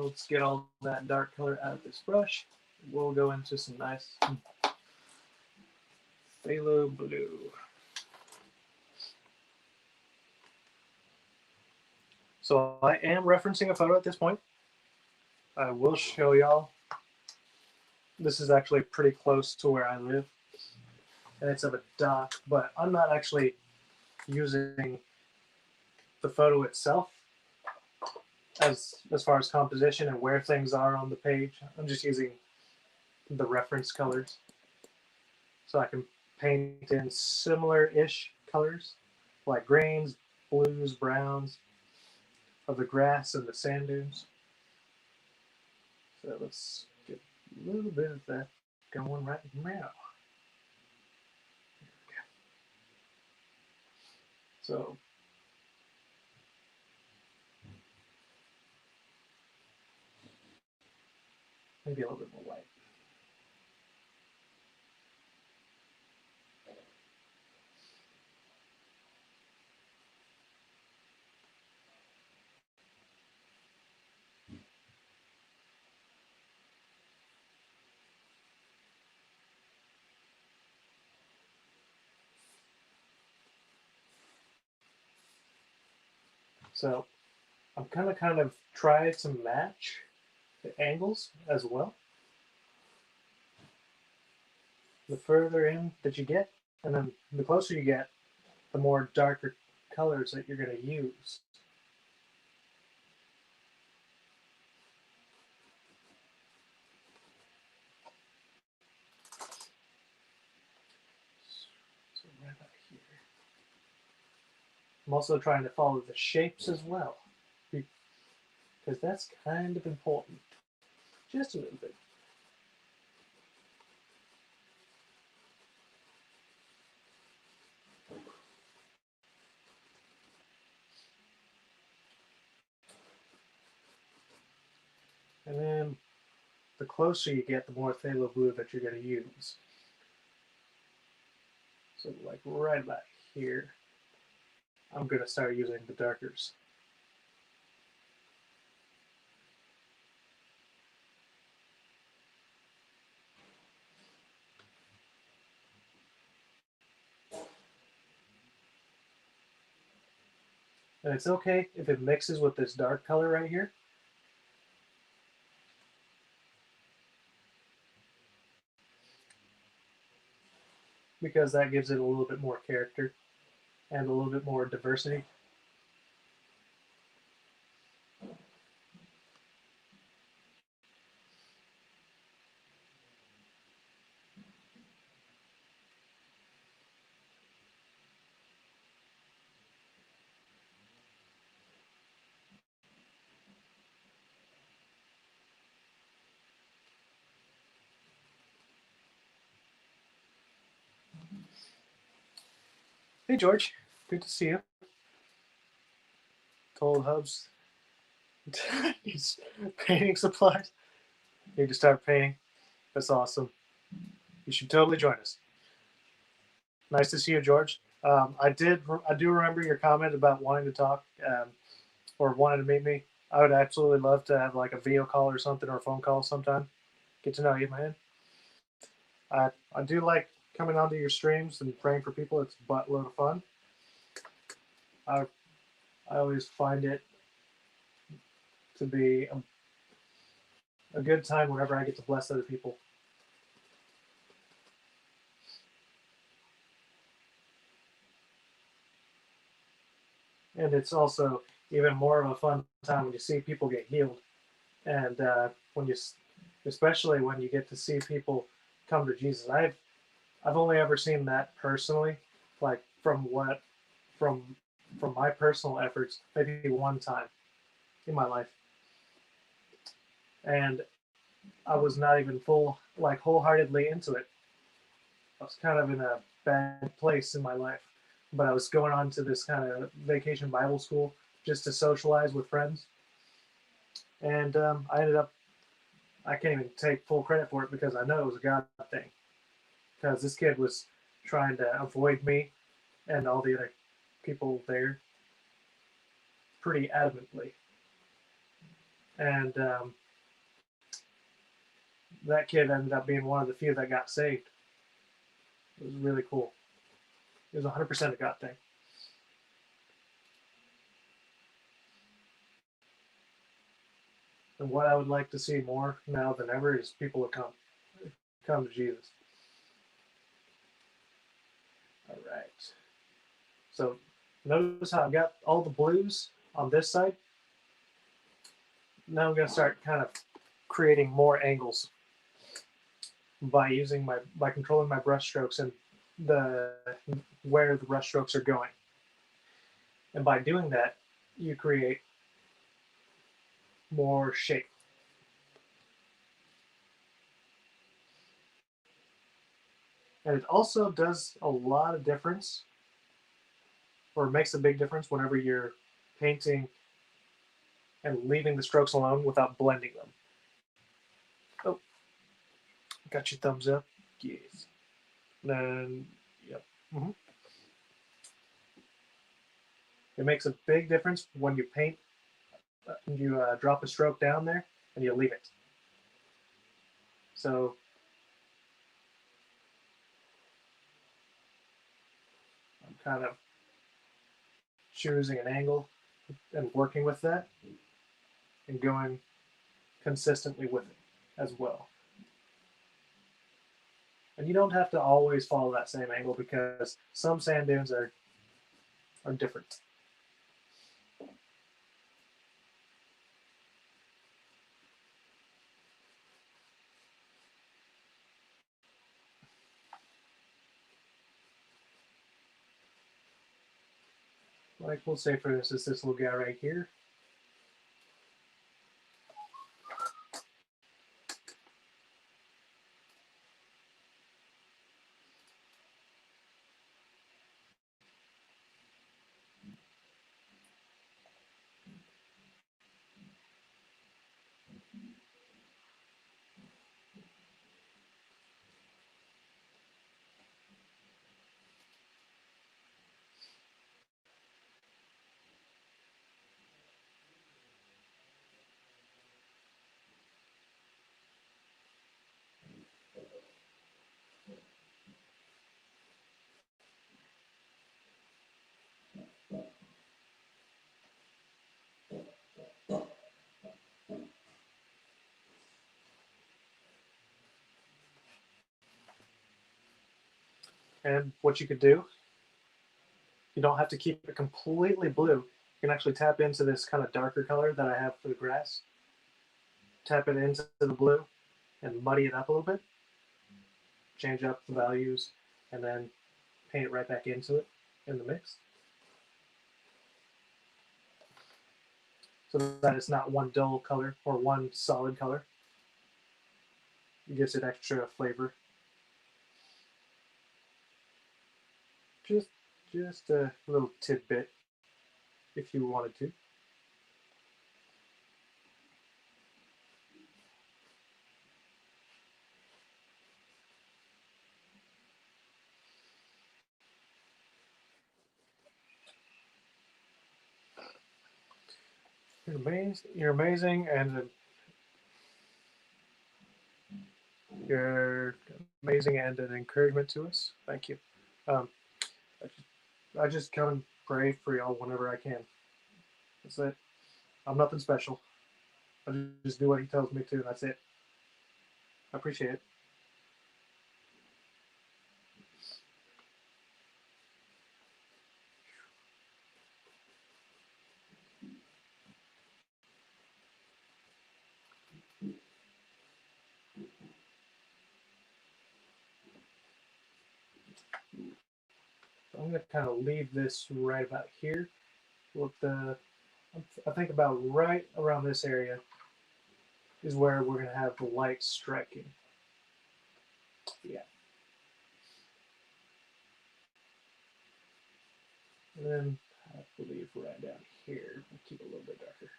let's get all that dark color out of this brush. We'll go into some nice phthalo blue. So I am referencing a photo at this point. I will show y'all. This is actually pretty close to where I live. And it's of a dock, but I'm not actually using the photo itself as far as composition and where things are on the page. I'm just using the reference colors. So I can paint in similar-ish colors, like grains, blues, browns, of the grass and the sand dunes. So let's get a little bit of that going right now. So maybe a little bit more white. So I'm kind of try to match the angles as well. The further in that you get, and then the closer you get, the more darker colors that you're going to use. So right about here. I'm also trying to follow the shapes as well, because that's kind of important. Just a little bit. the closer you get, the more phthalo blue that you're going to use. So like right about here, I'm going to start using the darkers. And it's okay if it mixes with this dark color right here. Because that gives it a little bit more character and a little bit more diversity. Hey George, good to see you. Told Hubs he's painting supplies. Need to start painting. That's awesome. You should totally join us. Nice to see you, George. I do remember your comment about wanting to talk or wanting to meet me. I would absolutely love to have like a video call or something or a phone call sometime. Get to know you, man. I do like coming onto your streams and praying for people. It's a buttload of fun. I I always find it to be a good time whenever I get to bless other people. And it's also even more of a fun time when you see people get healed, and when you, especially when you get to see people come to Jesus. I've only ever seen that personally, like from from my personal efforts, maybe one time in my life, and I was not even wholeheartedly into it. I was kind of in a bad place in my life, but I was going on to this kind of vacation Bible school just to socialize with friends, and I ended up. I can't even take full credit for it because I know it was a God thing. Because this kid was trying to avoid me and all the other people there pretty adamantly, and that kid ended up being one of the few that got saved. It was really cool. It was 100% a God thing. And what I would like to see more now than ever is people to come to Jesus. All right. So notice how I've got all the blues on this side. Now I'm going to start kind of creating more angles by controlling my brush strokes and the where the brush strokes are going. And by doing that, you create more shape. And it also does a lot of difference, or makes a big difference whenever you're painting and leaving the strokes alone without blending them. Oh, got your thumbs up. Yes. Then, yep. Mm-hmm. It makes a big difference when you paint. You drop a stroke down there and you leave it. So I'm kind of choosing an angle and working with that and going consistently with it as well. And you don't have to always follow that same angle because some sand dunes are different. Like we'll say for instance this little guy right here. And what you could do, you don't have to keep it completely blue. You can actually tap into this kind of darker color that I have for the grass. Tap it into the blue and muddy it up a little bit. Change up the values and then paint it right back into it in the mix. So that it's not one dull color or one solid color. It gives it extra flavor. Just just a little tidbit if you wanted to. You're amazing, and you're amazing and an encouragement to us. Thank you. Um, I just come and pray for y'all whenever I can. That's it. I'm nothing special. I just do what he tells me to, and that's it. I appreciate it. So I'm going to kind of leave this right about here. With the, I think about right around this area is where we're going to have the light striking. Yeah. And then I believe right down here, we'll keep it a little bit darker.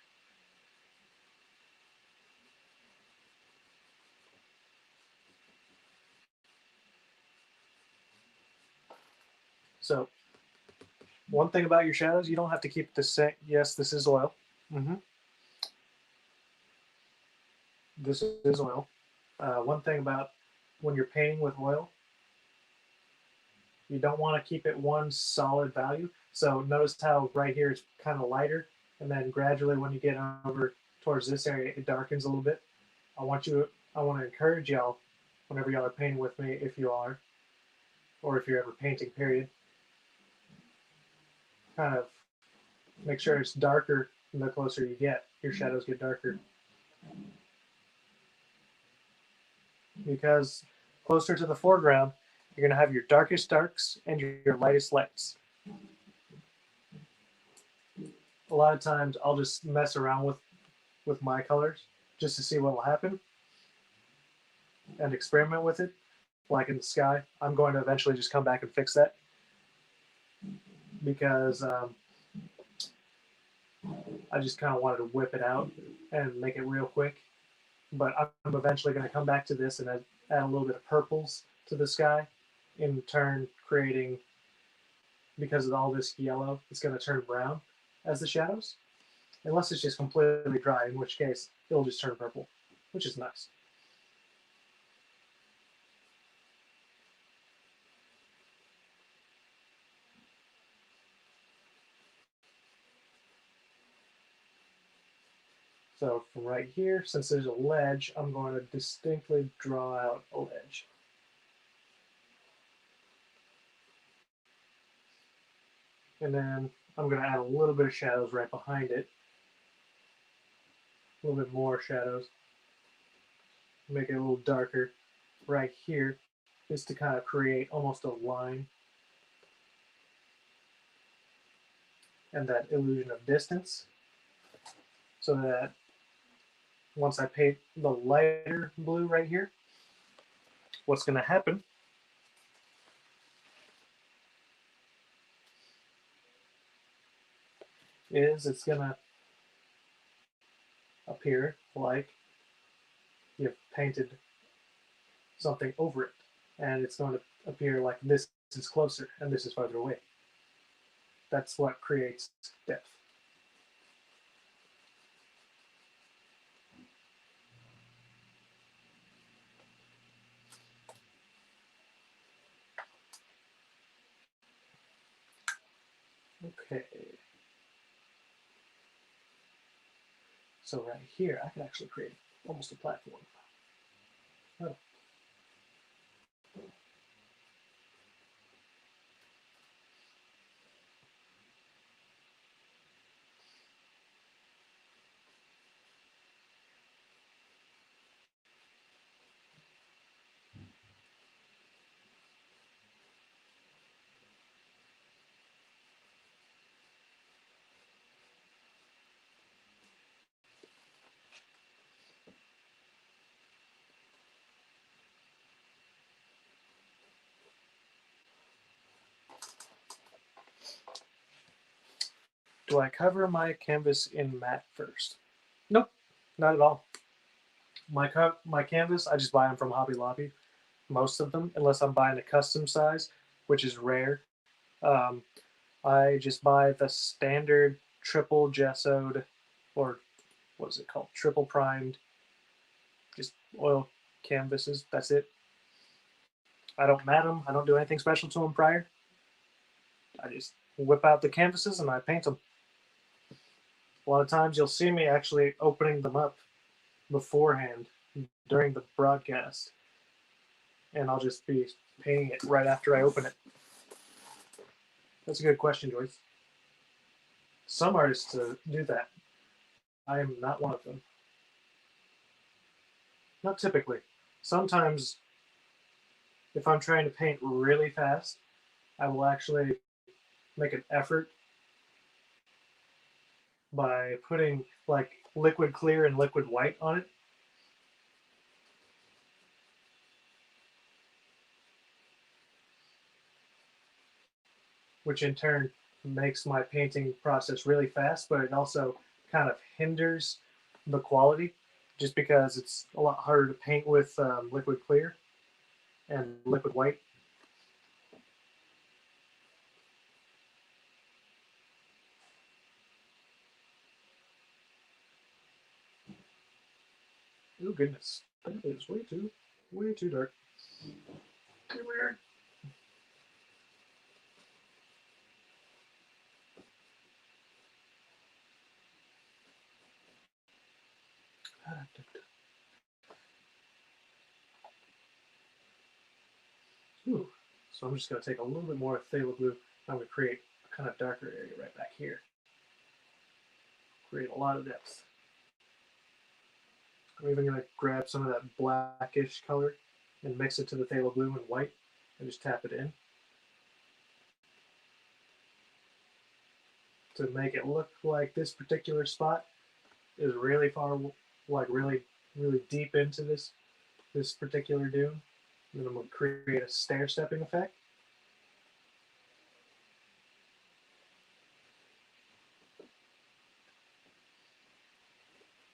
So one thing about your shadows, you don't have to keep the same. Yes, this is oil. Mm-hmm. This is oil. One thing about when you're painting with oil, you don't want to keep it one solid value. So notice how right here it's kind of lighter, and then gradually when you get over towards this area, it darkens a little bit. I want you. I want to encourage y'all whenever y'all are painting with me, if you are, or if you're ever painting. Period. Kind of make sure it's darker, and the closer you get, your shadows get darker. Because closer to the foreground, you're going to have your darkest darks and your lightest lights. A lot of times I'll just mess around with my colors just to see what will happen and experiment with it. Like in the sky, I'm going to eventually just come back and fix that because I just kind of wanted to whip it out and make it real quick. But I'm eventually going to come back to this and add a little bit of purples to the sky, in turn creating, because of all this yellow, it's going to turn brown as the shadows, unless it's just completely dry, in which case it'll just turn purple, which is nice. So from right here, since there's a ledge, I'm going to distinctly draw out a ledge. And then I'm going to add a little bit of shadows right behind it. A little bit more shadows. Make it a little darker. Right here is to kind of create almost a line and that illusion of distance. So that once I paint the lighter blue right here, what's going to happen is it's going to appear like you've painted something over it. And it's going to appear like this is closer and this is farther away. That's what creates depth. Okay. So right here, I could actually create almost a platform. Oh. Do I cover my canvas in matte first? Nope, not at all. My canvas, I just buy them from Hobby Lobby, most of them, unless I'm buying a custom size, which is rare. Um, I just buy the standard triple gessoed, or what is it called? Triple primed, just oil canvases. That's it. I don't mat them. I don't do anything special to them prior. I just whip out the canvases and I paint them. A lot of times you'll see me actually opening them up beforehand during the broadcast, and I'll just be painting it right after I open it. That's a good question, Joyce. Some artists do that. I am not one of them. Not typically. Sometimes, if I'm trying to paint really fast, I will actually make an effort by putting like liquid clear and liquid white on it. Which in turn makes my painting process really fast, but it also kind of hinders the quality just because it's a lot harder to paint with liquid clear and liquid white. Oh goodness, that is way too dark. Come here. Ooh. So I'm just going to take a little bit more phthalo blue. I'm going to create a kind of darker area right back here. Create a lot of depth. I'm even going to grab some of that blackish color and mix it to the phthalo blue and white and just tap it in to make it look like this particular spot is really far, like really deep into this particular dune. And then I'm going to create a stair stepping effect.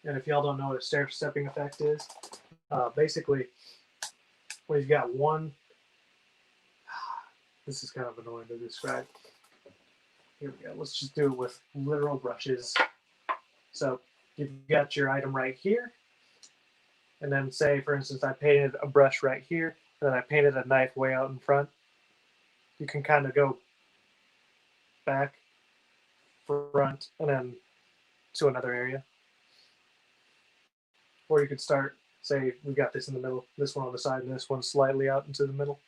And if y'all don't know what a stair stepping effect is, basically, when you've got one, this is kind of annoying to describe. Here we go. Let's just do it with literal brushes. So you've got your item right here. And then say, for instance, I painted a brush right here, and then I painted a knife way out in front. You can kind of go back, front, and then to another area. Or you could start, say, we got this in the middle, this one on the side, and this one slightly out into the middle.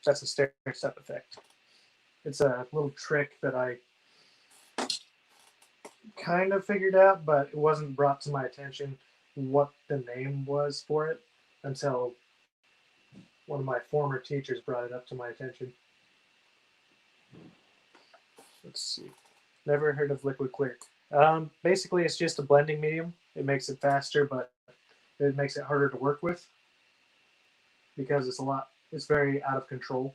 That's a stair step effect. It's a little trick that I kind of figured out, but it wasn't brought to my attention what the name was for it until one of my former teachers brought it up to my attention. Let's see. Never heard of liquid clear. Basically, it's just a blending medium. It makes it faster, but it makes it harder to work with because it's very out of control.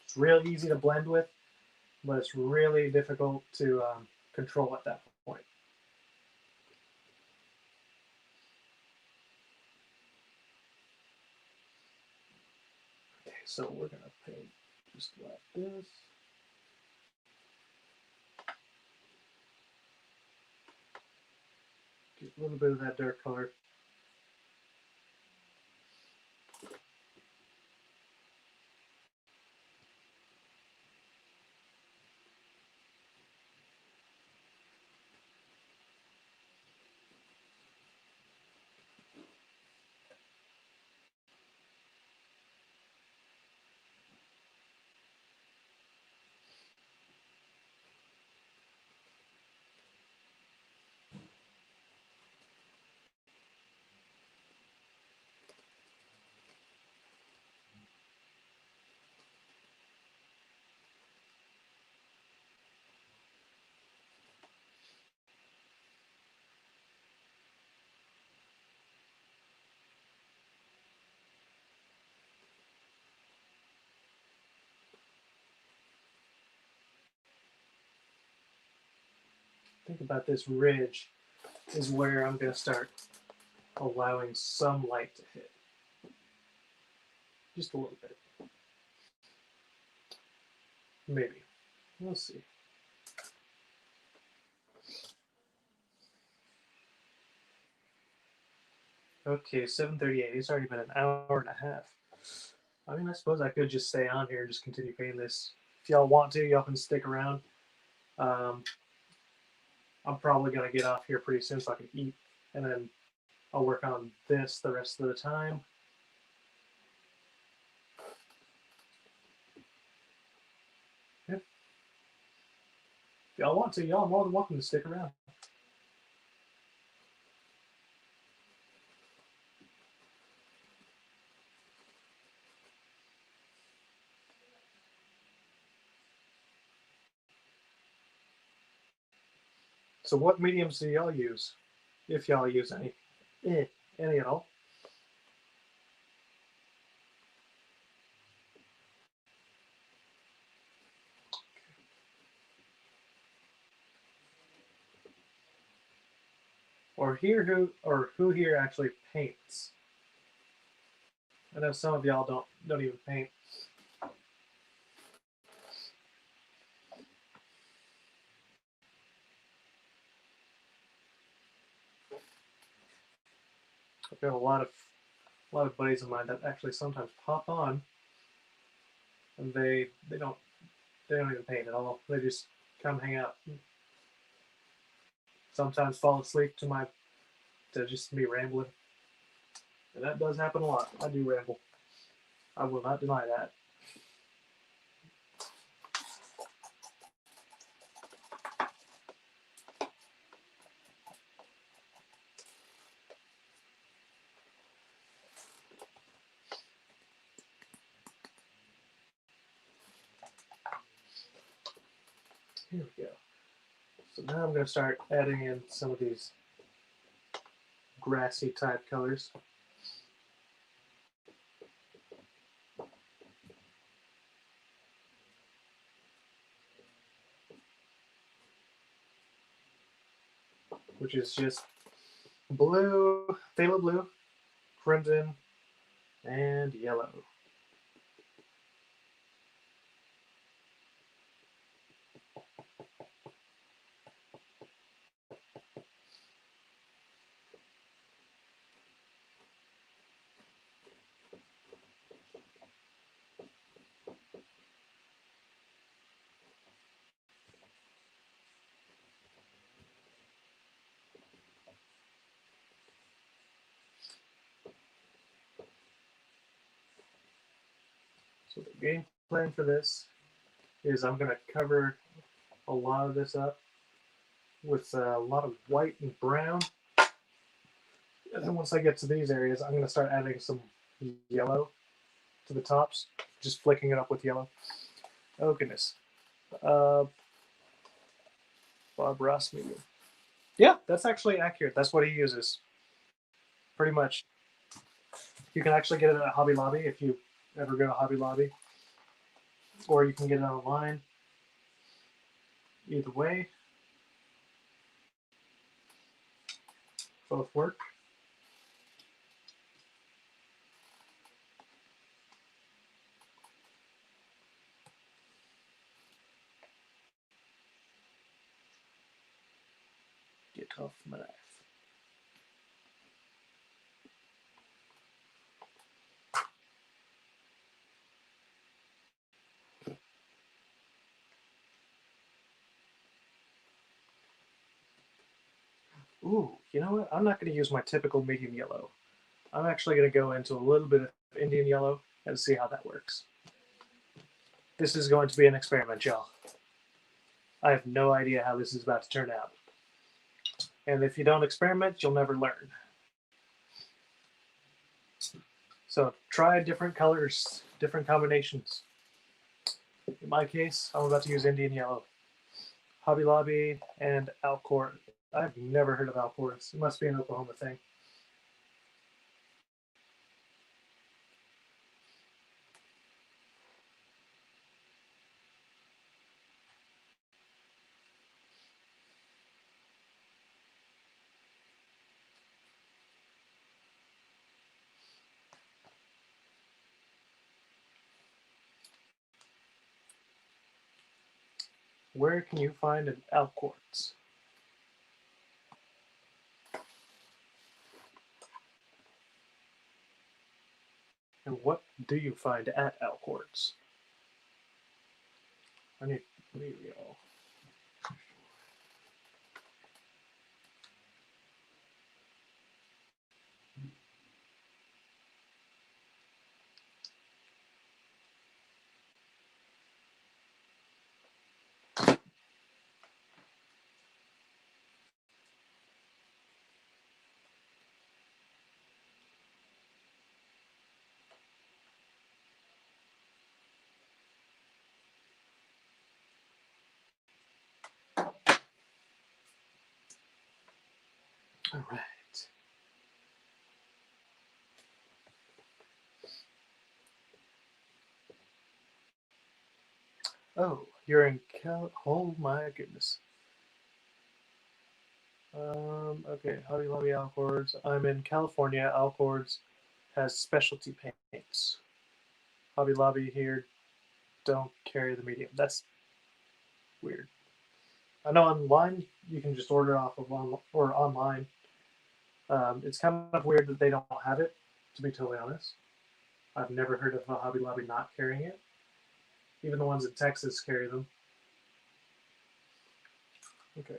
It's real easy to blend with, but it's really difficult to control at that point. Okay, so we're going to paint just like this. Get a little bit of that dark color. think about this ridge is where I'm going to start allowing some light to hit. Just a little bit. Maybe. We'll see. Okay, 7:38. It's already been an hour and a half. I mean, I suppose I could just stay on here and just continue painting this. If y'all want to, y'all can stick around. I'm probably going to get off here pretty soon so I can eat, and then I'll work on this the rest of the time. Yeah. If y'all want to, y'all are more than welcome to stick around. So what mediums do y'all use? If y'all use any. Any at all? Or who here actually paints? I know some of y'all don't even paint. I've got a lot of buddies of mine that actually sometimes pop on, and they don't even paint at all. They just come hang out. Sometimes fall asleep to just me rambling, and that does happen a lot. I do ramble. I will not deny that. Here we go. So now I'm going to start adding in some of these grassy type colors. Which is just blue, phthalo blue, crimson, and yellow. So the game plan for this is I'm going to cover a lot of this up with a lot of white and brown. And then once I get to these areas, I'm going to start adding some yellow to the tops, just flicking it up with yellow. Oh, goodness. Bob Ross medium. Yeah, that's actually accurate. That's what he uses. Pretty much. You can actually get it at Hobby Lobby if you ever go to Hobby Lobby. Or you can get it online. Either way, both work. Get off my knife. Ooh, you know what? I'm not going to use my typical medium yellow. I'm actually going to go into a little bit of Indian yellow and see how that works. This is going to be an experiment, y'all. I have no idea how this is about to turn out. And if you don't experiment, you'll never learn. So try different colors, different combinations. In my case, I'm about to use Indian yellow. Hobby Lobby and Alcor. I've never heard of Alcor's. It must be an Oklahoma thing. Where can you find an Alquartz? And what do you find at Alquartz? I need real. All right. Oh, you're in Cal. Oh my goodness. Okay, Hobby Lobby Alcords. I'm in California. Alcords has specialty paints. Hobby Lobby here don't carry the medium. That's weird. I know online you can just order off of or online. It's kind of weird that they don't have it. To be totally honest, I've never heard of a Hobby Lobby not carrying it. Even the ones in Texas carry them. Okay.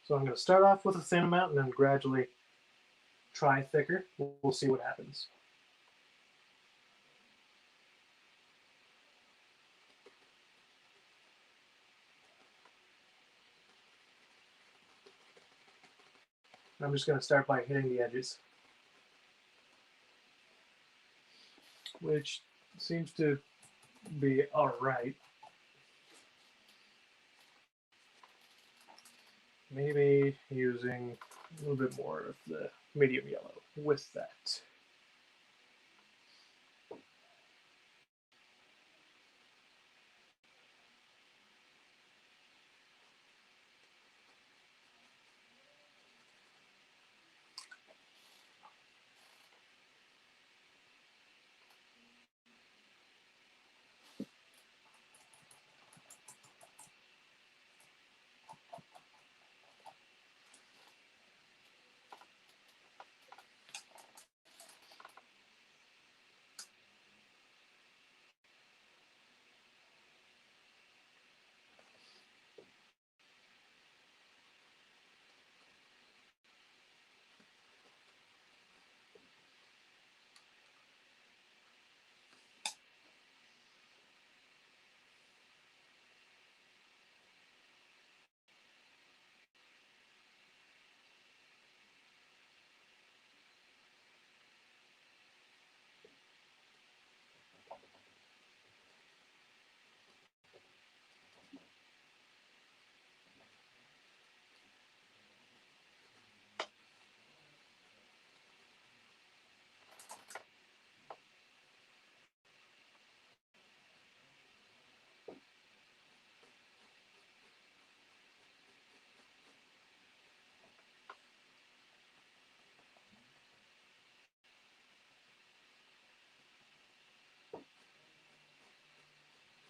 So I'm going to start off with a thin amount and then gradually try thicker. We'll see what happens. I'm just going to start by hitting the edges, which seems to be all right. Maybe using a little bit more of the medium yellow with that.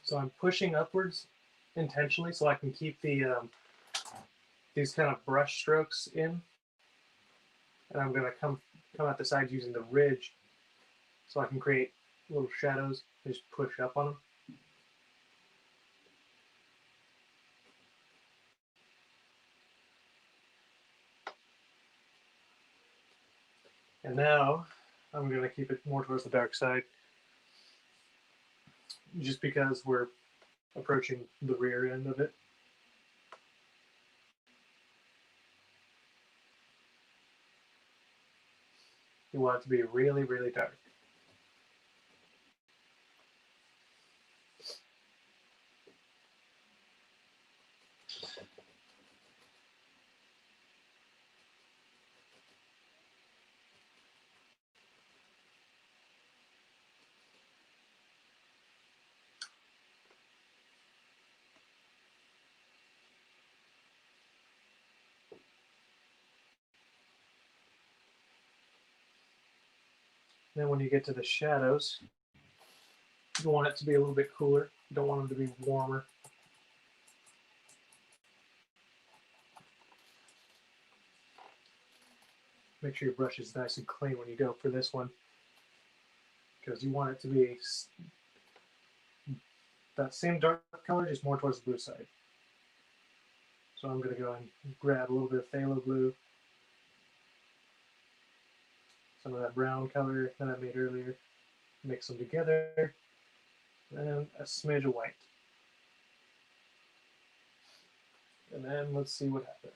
So I'm pushing upwards intentionally so I can keep these kind of brush strokes in, and I'm going to come out the sides using the ridge so I can create little shadows. Just push up on them. And now I'm going to keep it more towards the dark side just because we're approaching the rear end of it. You want it to be really, really dark. Then when you get to the shadows, you want it to be a little bit cooler. You don't want them to be warmer. Make sure your brush is nice and clean when you go for this one, because you want it to be that same dark color, just more towards the blue side. So I'm going to go and grab a little bit of phthalo blue, some of that brown color that I made earlier, mix them together, and a smidge of white. And then let's see what happens.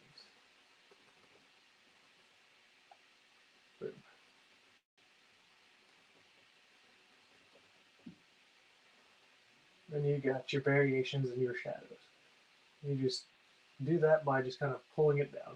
Boom. Then you got your variations in your shadows. You just do that by just kind of pulling it down.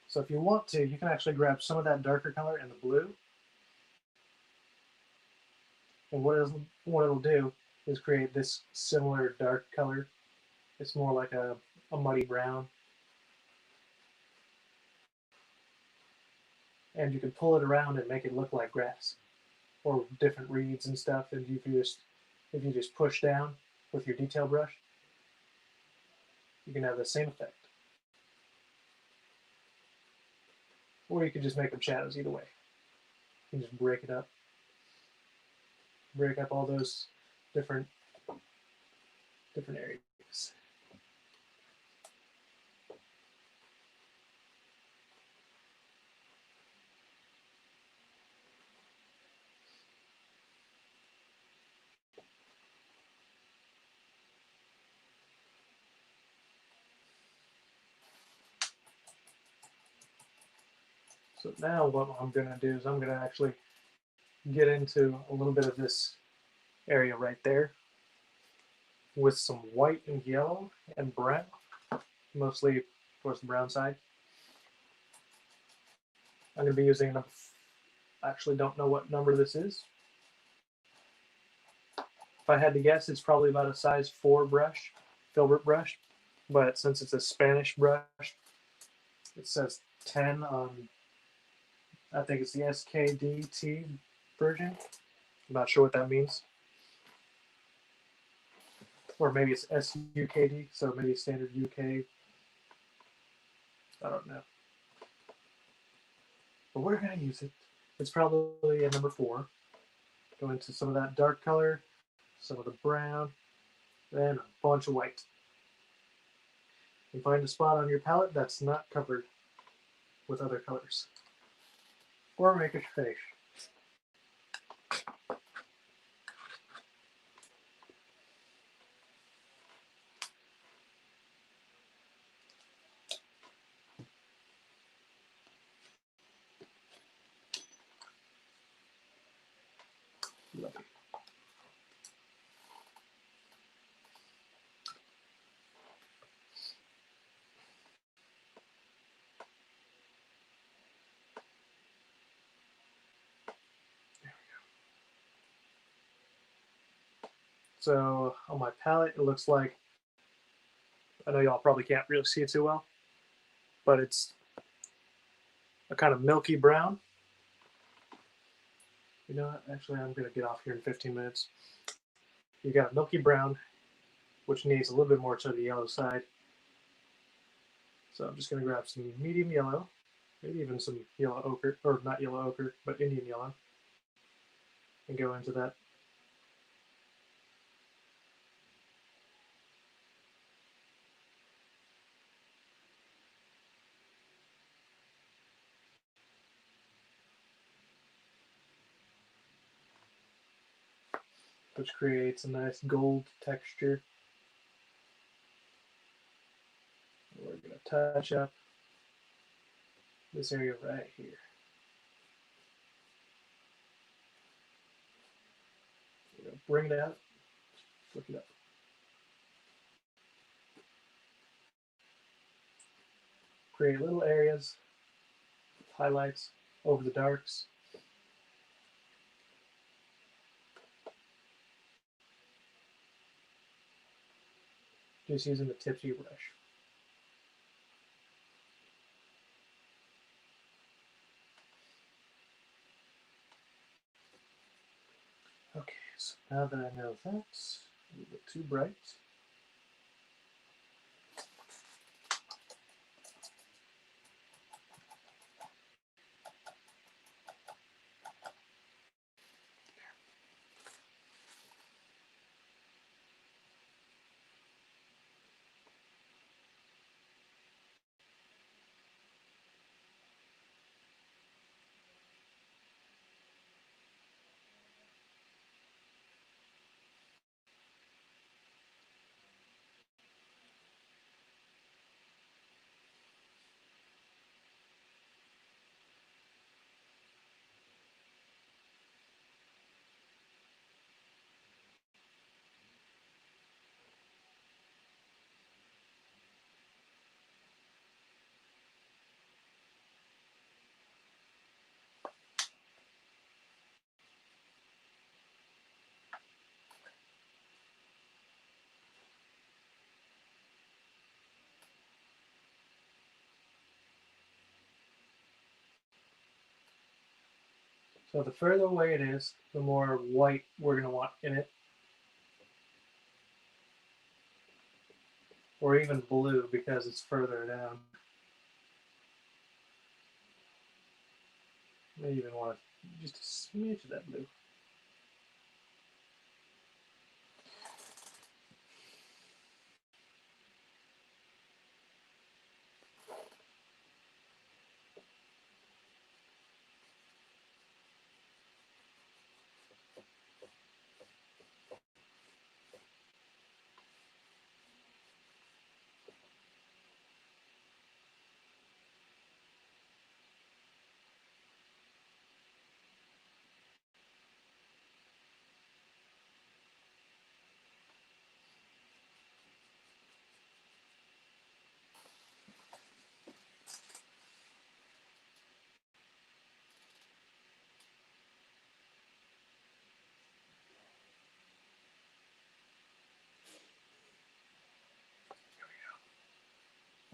So if you want to, you can actually grab some of that darker color in the blue. And what it'll do is create this similar dark color. It's more like a muddy brown. And you can pull it around and make it look like grass or different reeds and stuff. And if you just push down with your detail brush, you can have the same effect. Or you can just make them shadows either way. You can just break it up. Break up all those different areas. So now what I'm going to do is I'm going to actually get into a little bit of this area right there with some white and yellow and brown, mostly towards the brown side. I'm going to be using I actually don't know what number this is. If I had to guess, it's probably about a size 4 brush, filbert brush. But since it's a Spanish brush, it says 10 on, I think it's the SKDT version. I'm not sure what that means. Or maybe it's SUKD, so maybe standard UK. I don't know. But we're going to use it. It's probably a number 4. Go into some of that dark color, some of the brown, then a bunch of white. And find a spot on your palette that's not covered with other colors. Or make a finish. Lovely. So on my palette, it looks like, I know y'all probably can't really see it too well, but it's a kind of milky brown. You know what? Actually, I'm going to get off here in 15 minutes. You got a milky brown, which needs a little bit more to the yellow side. So I'm just going to grab some medium yellow, maybe even some yellow ochre, or not yellow ochre, but Indian yellow, and go into that. Which creates a nice gold texture. We're going to touch up this area right here. We're going to bring it out, flick it up. Create little areas, highlights over the darks. Just using the tips of your brush. Okay, so now that I know that's a little bit too bright, so the further away it is, the more white we're going to want in it. Or even blue because it's further down. Maybe even want just a smidge of that blue.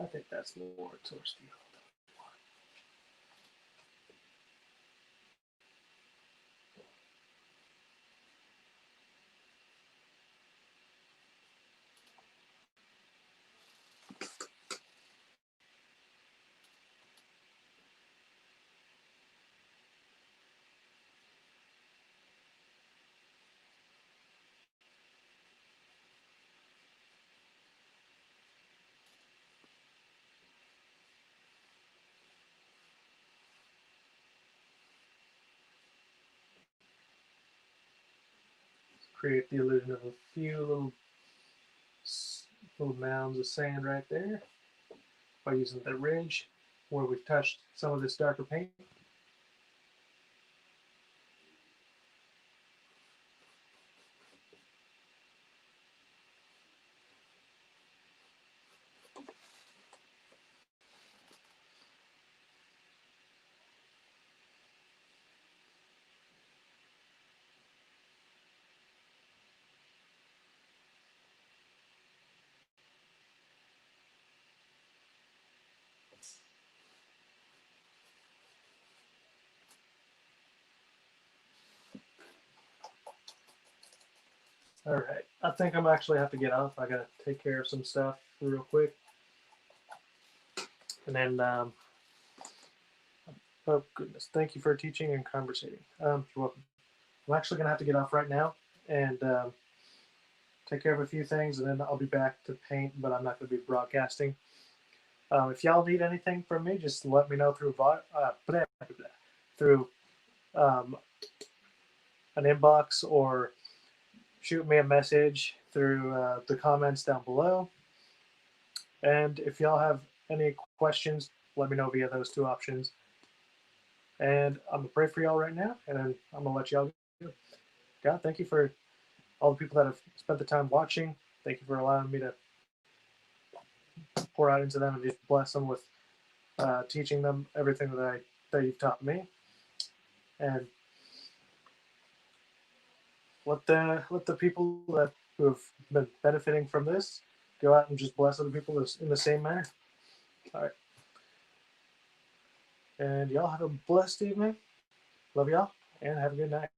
I think that's more towards the yellow. Create the illusion of a few little mounds of sand right there by using the ridge where we've touched some of this darker paint. All right. I think I'm actually have to get off. I gotta take care of some stuff real quick, and then oh goodness, thank you for teaching and conversating. You're welcome. I'm actually gonna have to get off right now and take care of a few things, and then I'll be back to paint. But I'm not gonna be broadcasting. If y'all need anything from me, just let me know through through um, an inbox or shoot me a message through the comments down below. And if y'all have any questions, let me know via those two options. And I'm gonna pray for y'all right now, and then I'm gonna let y'all go. God, thank you for all the people that have spent the time watching. Thank you for allowing me to pour out into them and just bless them with teaching them everything that you've taught me. And let the people who have been benefiting from this go out and just bless other people in the same manner. All right. And y'all have a blessed evening. Love y'all, and have a good night.